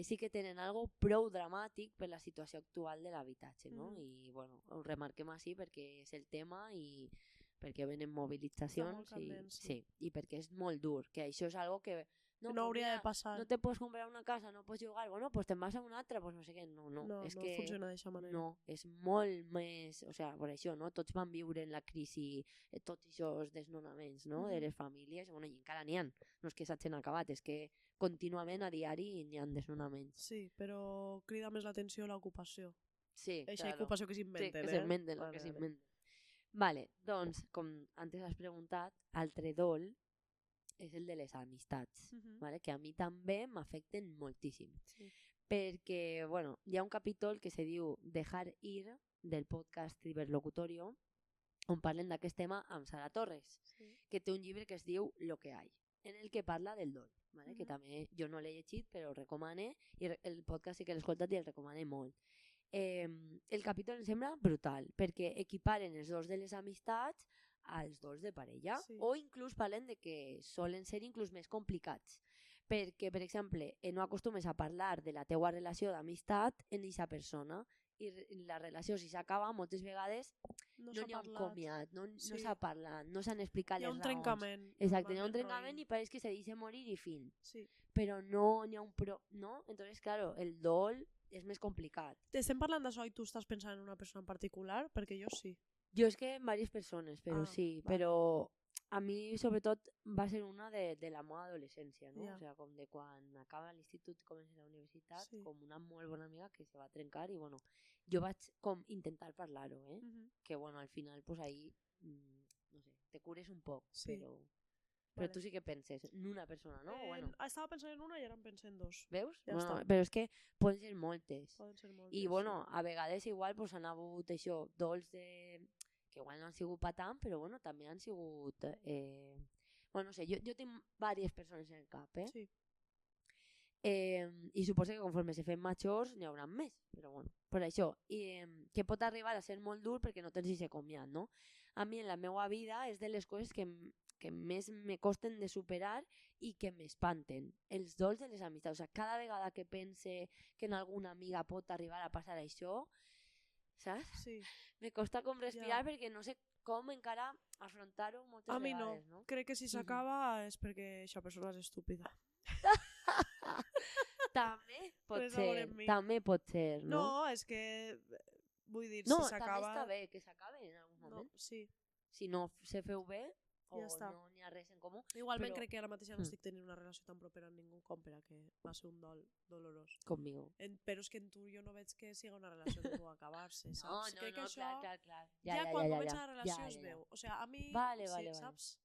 sí que tenen algo prou dramàtic per la situació actual de l'habitatge, no? I, bueno, ho remarquem així perquè és el tema i perquè venen mobilitzacions i perquè és molt dur, que això és algo que no hauria de passar. No te pots comprar una casa, no pots jugar, bueno, pues te'n vas a una altra, pues no sé què, no és que funciona d'aquesta manera. No, és molt més, o sea, per això, no? Tots van viure en la crisi tots aquests desnonaments, no? De les famílies, bueno, i encara n'hi ha, no és que s'hagin acabat, és que contínuament a diari n'hi ha desnonaments. Sí, però crida més l'atenció l'ocupació. Sí, eixa ocupació que s'inventen, que s'inventen, que s'inventen. Vale, doncs, com antes has preguntat, altre dol és el de les amistats, vale? Que a mi també m'afecten moltíssim. Perquè, bueno, hi ha un capítol que se diu Dejar ir, del podcast Ciberlocutorio, on parlen d'aquest tema amb Sara Torres, que té un llibre que es diu Lo que hay, en el que parla del dol, vale? Que també jo no l'he llegit, però el recomane, i el podcast sí que l'he escoltat i el recomane molt. El capítol em sembla brutal, perquè equiparen els dos de les amistats als dos de parella, o inclús parlen de que solen ser inclús més complicats, perquè, per exemple, no acostumes a parlar de la teua relació d'amistat en aquesta persona i la relació, si s'acaba, moltes vegades No no s'ha n'hi ha un parlat. comiat, no Sí. s'ha parlat, no s'han explicat Hi ha les un raons. trencament. Exacte, hi ha un normalment, trencament roïn. i pareix que se deixa morir i fin. Sí. Però no n'hi ha un ¿no? Entonces, claro, el dol és més complicat. Estem parlant d'això i tu estàs pensant en una persona en particular? Perquè jo sí. Jo és que en diverses persones, però sí, vale. però a mi sobretot va ser una de la meva adolescència, no? Ja. O sigui, com de quan acaba l'institut i comença la universitat, Sí. com una molt bona amiga que se va trencar i bueno, jo vaig com intentar parlar-ho, que bueno, al final pues ahí, no sé, te cures un poc, Sí. però Vale. tu sí que penses en una persona, no? Bueno, Estava pensant en una i ara en penso en dos. veus? Ja Bueno, està. però és que poden ser moltes. Poden ser moltes. I bueno, a vegades igual pues, han hagut això, dols de... que igual no han sigut pa tant, però bueno, també han sigut... Bueno, no sé, jo tinc diverses persones en el cap, Sí. I suposo que conforme se fem majors n'hi haurà més, però bueno, per això. I que pot arribar a ser molt dur perquè no tens aquest comiat, no? A mi en la meva vida és de les coses que més me costen de superar i que m'espanten. Els dols de les amistats. O sigui, cada vegada que pense que en alguna amiga pot arribar a passar això, saps? Sí. Me costa com respirar Ja. perquè no sé com encara afrontar-ho moltes A mi no. vegades, no? Crec que si s'acaba és perquè aquesta persona és estúpida. També pot Res a veure ser, amb mi. també pot ser, no? No, és que... Vull dir, No, si també s'acaba... està bé que s'acabe en algun No, moment. sí. Si no se feu bé o Ja està. no n'hi ha res en comú, Igualment Però- crec que ara mateix no estic tenint una relació tan propera amb ningú com per a que va ser un dol dolorós. conmigo. Però és que en tu jo no veig que siga una relació que pugui acabar-se, saps? No, no, crec que no, això clar. ja quan comença la relació es ja. veu. O sigui, a mi, Vale, sí, vale. saps?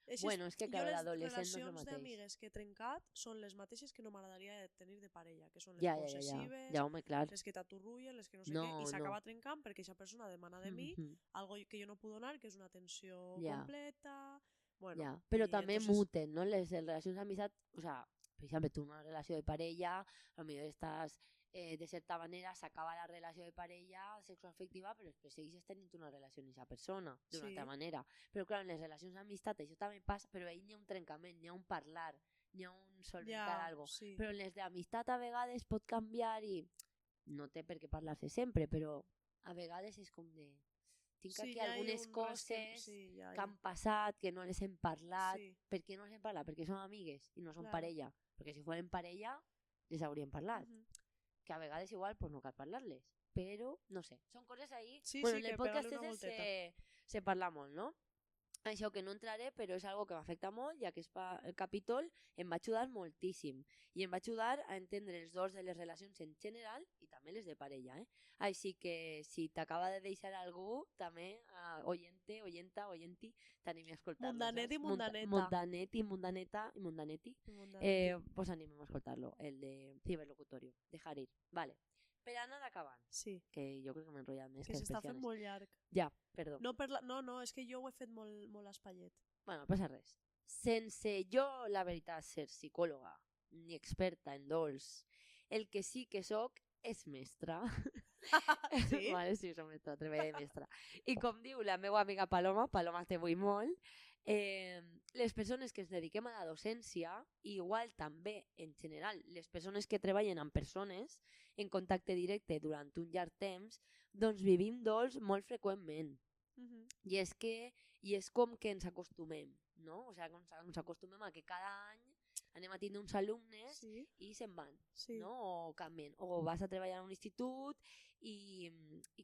Així Bueno, és que clar, jo l'adolescent no és el les relacions mateix. d'amigues que he trencat són les mateixes que no m'agradaria tenir de parella, que són les Ja, possessives, ja, home, clar. les que t'aturrullen, les que no sé No, què, i no. s'acaba trencant perquè aquesta persona demana de mi algo que jo no puc donar, que és una atenció Ja. completa... Bueno, Ja, però i també entonces- muten, no? Les relacions d'amistat, o sea, per exemple, tu una relació de parella, potser estàs de certa manera, s'acaba la relació de parella sexoafectiva, però després segueixes tenint una relació amb aquesta persona, d'una Sí. altra manera. Però clar, en les relacions d'amistat això també passa, però ahí n'hi ha un trencament, n'hi ha un parlar, n'hi ha un solventar algo. sí. Però en les d'amistat a vegades pot canviar i no té per què parlar-se sempre, però a vegades és com de... Tinc Sí, aquí ja hi ha algunes un coses sí, ja hi que ha- han passat, que no les hem parlat. Sí. Per què no les hem parlat? Perquè són amigues i no són Clar. parella. Perquè si foren parella, les hauríem parlat. Mhm. Que a vegades igual pues, no cal parlar-les. Però, no sé, són coses ahí... Sí, bueno, sí, en el que podcast pegar-li una este se parla molt, no? Això que no entraré, però és algo que m'afecta molt, ja que el capítol em va ajudar moltíssim. I em va ajudar a entendre els dols de les relacions en general i també les de parella, Així que si t'acaba de deixar algú, també, oyenti, t'animi a escoltar-lo. Mundanet i saps? mundaneta. Mundanet i mundaneta i mundaneti. Pues animem a escoltar-lo, el de Ciberlocutorio, de Harir. Vale. Per anar acabant, Sí, que jo crec que m'he enrotllat més que que s'està fent especiales. molt llarg. Ja, perdó. No, és que jo ho he fet molt espallet. Bueno, no passa res. Sense jo, la veritat, ser psicòloga ni experta en dols, el que sí que sóc és mestra. Sí? Vale, sí, soc mestra, tremenda mestra. I com diu la meva amiga Paloma te vull molt, les persones que ens dediquem a la docència, i igual també, en general, les persones que treballen amb persones en contacte directe durant un llarg temps, doncs vivim dols molt freqüentment. Mhm. I és com que ens acostumem, no? O sigui, ens acostumem a que cada any anem a tindre uns alumnes Sí, i se'n van, sí. no? O canvien. O vas a treballar a un institut i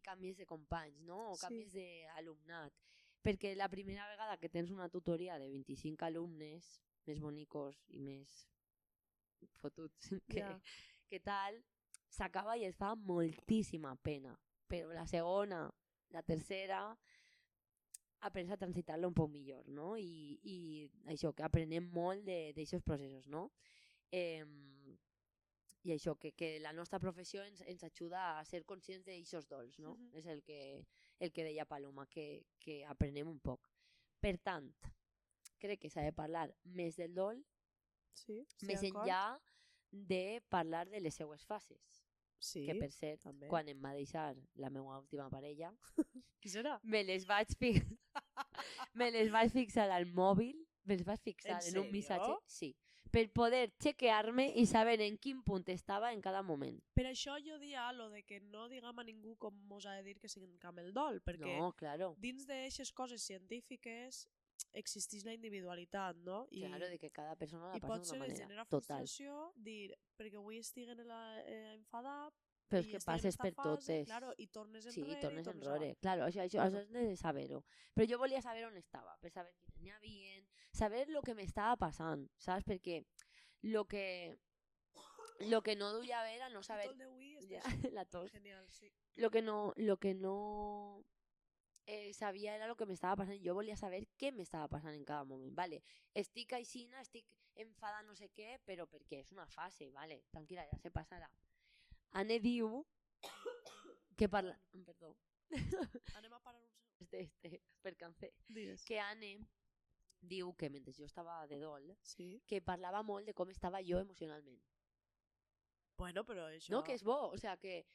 canvies de companys, no? O Sí. canvies d'alumnat. Perquè la primera vegada que tens una tutoria de 25 alumnes, més bonicos i més fotuts Ja. que tal, s'acaba i es fa moltíssima pena. Però la segona, la tercera, aprens a transitar-la un poc millor, no? I això, que aprenem molt d'aixòs processos, no? I això, que la nostra professió ens ajuda a ser conscients d'aixòs dols, no? Mhm. És el que deia Paloma, que aprenem un poc. Per tant, crec que s'ha de parlar més del dol, Sí, estic més d'acord. enllà de parlar de les seues fases. Sí, Que per cert, també. quan em va deixar la meva última parella, Qui serà? me les vaig fixar al mòbil me'ls vaig fixar En en un sèrio? missatge, sí, per poder chequear-me i saber en quin punt estava en cada moment. Per això jo dia lo de que no diguem a ningú com mos ha de dir que siguem el dol, perquè No, claro. dins d'eixes coses científiques existeix la individualitat, no? Claro, de que cada persona la I passa potser d'una es manera. genera Total. frustració dir, perquè avui estiguen enfadat, Però és i que estiguen en passes esta per fase, totes. claro, i tornes Sí, enrere, tornes i tornes enrere. avall. Claro, això és de saber-ho. Però jo volia saber on estava, per saber quines n'hi havia, saber lo que m'estava passant, saps? Perquè lo que no duia a ver era no saber... Tot d'avui Ja, estàs la tos. genial, sí. Lo que no sabia era lo que m'estava passant. Jo volia saber què m'estava passant en cada moment. Vale, estic aixina, estic enfada no sé què, però per què? És una fase, vale, tranquil·la, ja se passarà. Anne diu que parla... Perdó. Anem a parar un segon. Per càncer. Digues. Que Anne diu que mentre jo estava de dol, Sí. que parlava molt de com estava jo emocionalment. Bueno, però això... No, que és bo, o sea, que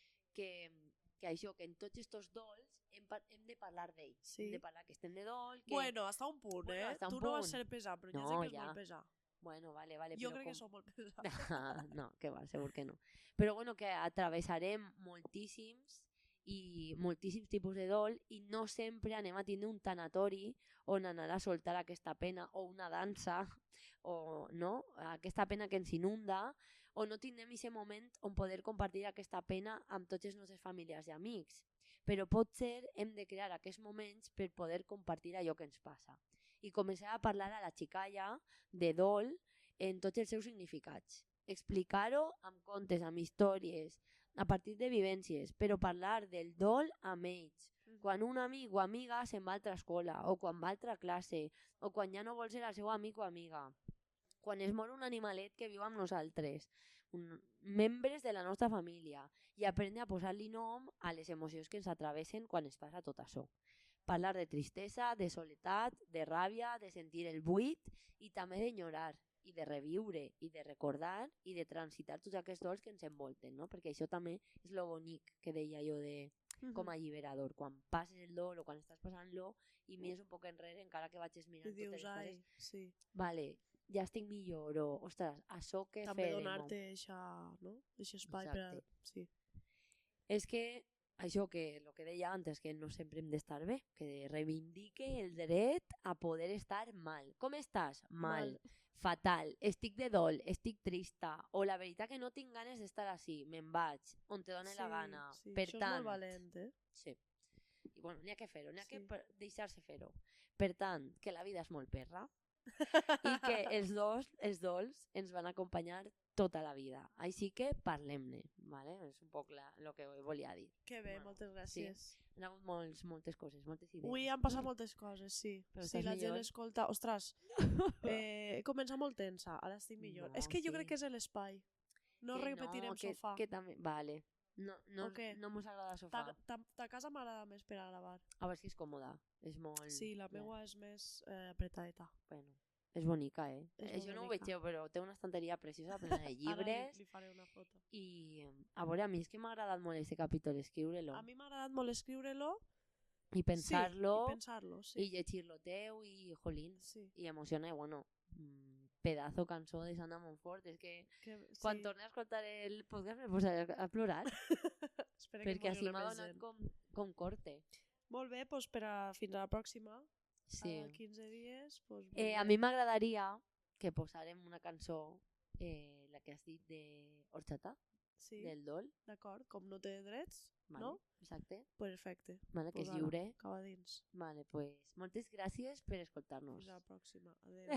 això, que en tots estos dols hem de parlar d'ell. Sí. Hem de parlar que estem de dol, que... Bueno, hasta un punt, Bueno, hasta un Tu no vas punt. ser pesat, però No, ja sé que és ja. molt pesat. Bueno, vale. Jo però crec que com... sou molt pesat. No, que va, segur que no. Però bueno, que atravessarem moltíssims tipus de dol i no sempre anem a tindre un tanatori on anar a soltar aquesta pena o una dansa o no, aquesta pena que ens inunda o no tindrem aquest moment on poder compartir aquesta pena amb tots els nostres familiars i amics. Però potser hem de crear aquests moments per poder compartir allò que ens passa i començar a parlar a la xicalla de dol en tots els seus significats. Explicar-ho amb contes, amb històries, a partir de vivències, però parlar del dol amb ells. Quan un amic o amiga se'n va a altra escola, o quan va a altra classe, o quan ja no vol ser el seu amic o amiga. Quan es mor un animalet que viu amb nosaltres, membres de la nostra família, i aprendre a posar-li nom a les emocions que ens atravessen quan es passa tot això. Parlar de tristesa, de soledat, de ràbia, de sentir el buit i també d'enyorar i de reviure i de recordar i de transitar tots aquests dols que ens envolten, no? Perquè això també és lo bonic que deia jo de com a alliberador, quan passes el dol o quan estàs passant-lo i mires un poc enrere encara que vagis mirant I totes dius, les ai, coses, sí. vale, ja estic millor o, ostres, això que També fer donar-te no? Eixe espai per a... Sí. és que això que el que deia antes, que no sempre hem d'estar bé, que reivindique el dret a poder estar mal. Com estàs? Mal. Fatal, estic de dol, estic trista, o la veritat que no tinc ganes d'estar així, me'n vaig, on te doni la gana. Sí, Per això tant, és molt valent, Sí. I bueno, n'hi ha que fer-ho, n'hi ha que Sí. deixar-se fer-ho. Per tant, que la vida és molt perra i que els dols ens van acompanyar tota la vida. Així que parlem-ne, ¿vale? És un poc el que volia dir. Que bé, Bueno, moltes gràcies. Han hagut moltes coses, moltes idees. Avui han passat moltes coses, sí. Però Si estàs la gent millor? escolta... Ostres, he començat molt tensa, ara estic millor. No, És que jo sí. crec que és l'espai. No Que repetirem que, sofà. Que també, vale. No O què? mos agrada sofà. Ta casa m'agrada més per a gravar. A veure si és còmoda. És molt... Sí, la meua és més apretadeta. Bueno, és bonica, eh? És Això molt no ho bonica. vegeu, però té una estanteria preciosa plena de Ara llibres. li faré una foto. I a veure, a mi és que m'ha agradat molt aquest capítol, escriure-lo. A mi m'ha agradat molt escriure-lo. I pensar-lo, Sí, i pensar-lo, sí. i llegir-lo teu, i jolín, Sí. i emociona, i bueno, pedazo cançó de Sandra Montfort, és que quan sí. torni a escoltar el podcast me posaré a plorar, Espera que perquè mos així hi m'ha represent. donat com corte. Molt bé, doncs fins a la pròxima. Sí. A 15 dies. Doncs, A mi m'agradaria que posarem una cançó, la que has dit de Horchata, sí, del Dol, d'acord. Com no té drets, vale, no? exacte, Perfecte. vale, que és Pues ara, lliure. acaba dins. Vale, pues moltes gràcies per escoltar-nos. Fins a la pròxima. Adéu.